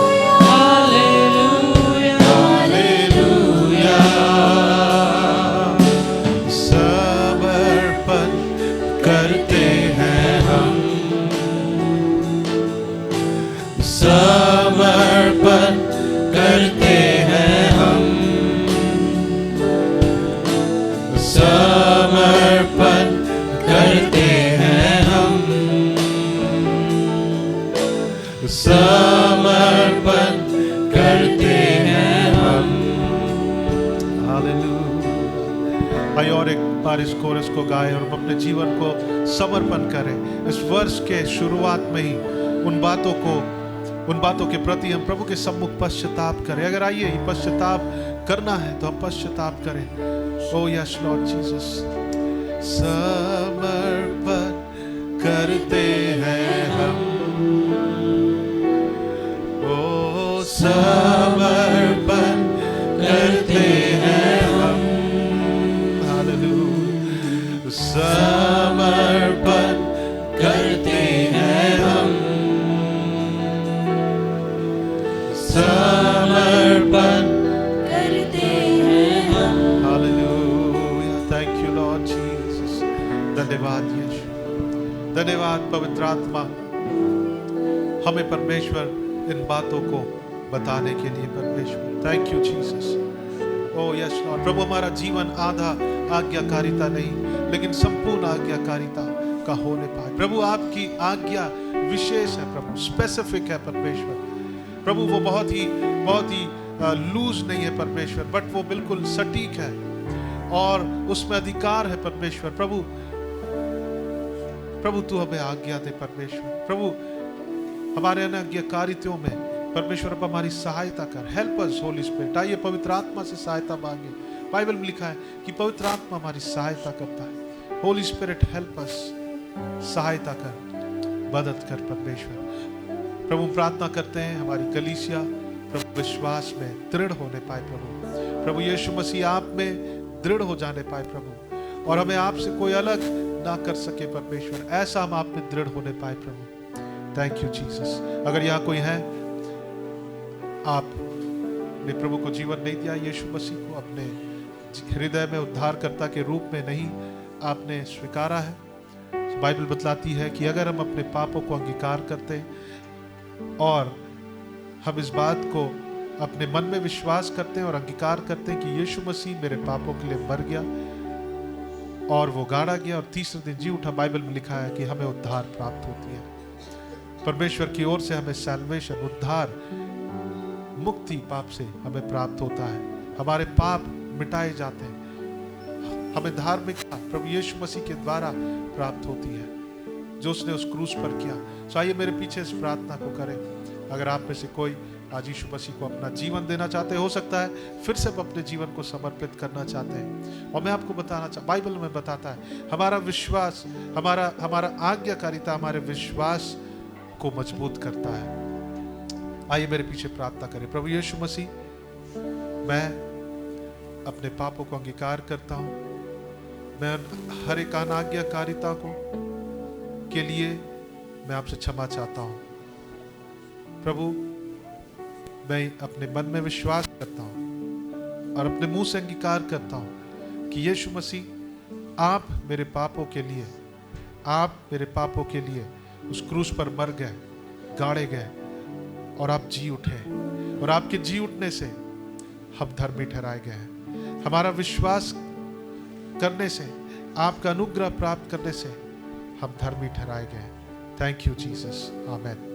समर्पण करते हैं हम, समर्पण करते हैं हम, समर्पण करते हैं हम, समर्पण करते हैं हम। हालेलुया। आइए और एक बार इस कोरस को गाएं और अपने जीवन को समर्पण करें। इस वर्ष के शुरुआत में ही उन बातों के प्रति हम प्रभु के सम्मुख पश्चाताप करें। अगर आइए पश्चाताप करना है तो हम पश्चाताप करें। ओ यस लॉर्ड जीसस, समर्पण करते हैं हम, ओ समर्पण करते हैं हम, हालेलुया, समर्पण करते हैं हम, समर्पण करते हैं हम। Hallelujah, thank you lord Jesus. धन्यवाद यीशु, धन्यवाद पवित्र आत्मा, हमें परमेश्वर इन बातों को बताने के लिए परमेश्वर। Thank you Jesus. Oh yes lord. प्रभु हमारा जीवन आधा आज्ञाकारिता नहीं लेकिन संपूर्ण आज्ञाकारिता का होने पाए। प्रभु आपकी आज्ञा विशेष है प्रभु, स्पेसिफिक है परमेश्वर। प्रभु वो बहुत ही लूज नहीं है परमेश्वर, बट वो बिल्कुल सटीक है और उसमें अधिकार है परमेश्वर। प्रभु तू हमें आज्ञा दे परमेश्वर। प्रभु हमारे अनाज्ञाकारिताओं में परमेश्वर अब हमारी सहायता कर। Help us Holi spirit. आइए पवित्र आत्मा से सहायता मांगे। बाइबल में लिखा है कि पवित्र आत्मा हमारी सहायता करता है। होली स्पिरिट हेल्प अस, सहायता कर, मदद कर परमेश्वर। प्रभु प्रार्थना करते हैं हमारी कलीसिया प्रभु विश्वास में दृढ़ होने पाए प्रभु यीशु मसीह आप में दृढ़ हो जाने पाए प्रभु, और हमें आपसे कोई अलग ना कर सके परमेश्वर, ऐसा हम आप में दृढ़ होने पाए प्रभु। Thank you Jesus. अगर यहाँ कोई है आपने प्रभु को जीवन नहीं दिया, यीशु मसीह को अपने हृदय में उद्धारकर्ता के रूप में नहीं आपने स्वीकारा है, बाइबल बतलाती है कि अगर हम अपने पापों को अंगीकार करते हैं और हम इस बात को अपने मन में विश्वास करते हैं और अंगीकार करते हैं कि यीशु मसीह मेरे पापों के लिए मर गया और वो गाड़ा गया और तीसरे दिन जी उठा, बाइबल में लिखा है कि हमें उद्धार प्राप्त होती है। परमेश्वर की ओर से हमें सैल्वेशन, उद्धार, मुक्ति पाप से हमें प्राप्त होता है। हमारे पाप मिटाए जाते हैं, हमें धार्मिकता प्रभु यीशु मसीह के द्वारा प्राप्त होती है जो उसने उस क्रूस पर किया। सो आइए मेरे पीछे इस प्रार्थना को करें। अगर आप में से कोई आज यीशु मसीह को अपना जीवन देना चाहते हैं, हो सकता है फिर से अपने जीवन को समर्पित करना चाहते हैं, और मैं आपको बताना बाइबल में बताता है हमारा विश्वास, हमारा आज्ञाकारिता हमारे विश्वास को मजबूत करता है। आइए मेरे पीछे प्रार्थना करें। प्रभु यीशु मसीह, मैं अपने पापों को अंगीकार करता हूँ, मैं हर एक अनाज्ञाकारिता के लिए मैं आपसे क्षमा चाहता हूँ। प्रभु मैं अपने मन में विश्वास करता हूँ और अपने मुंह से अंगीकार करता हूँ कि यीशु मसीह आप मेरे पापों के लिए उस क्रूस पर मर गए, गाड़े गए और आप जी उठे, और आपके जी उठने से हम धर्मी ठहराए गए हैं। हमारा विश्वास करने से, आपका अनुग्रह प्राप्त करने से हम धर्मी ठहराए गए। Thank you Jesus, amen.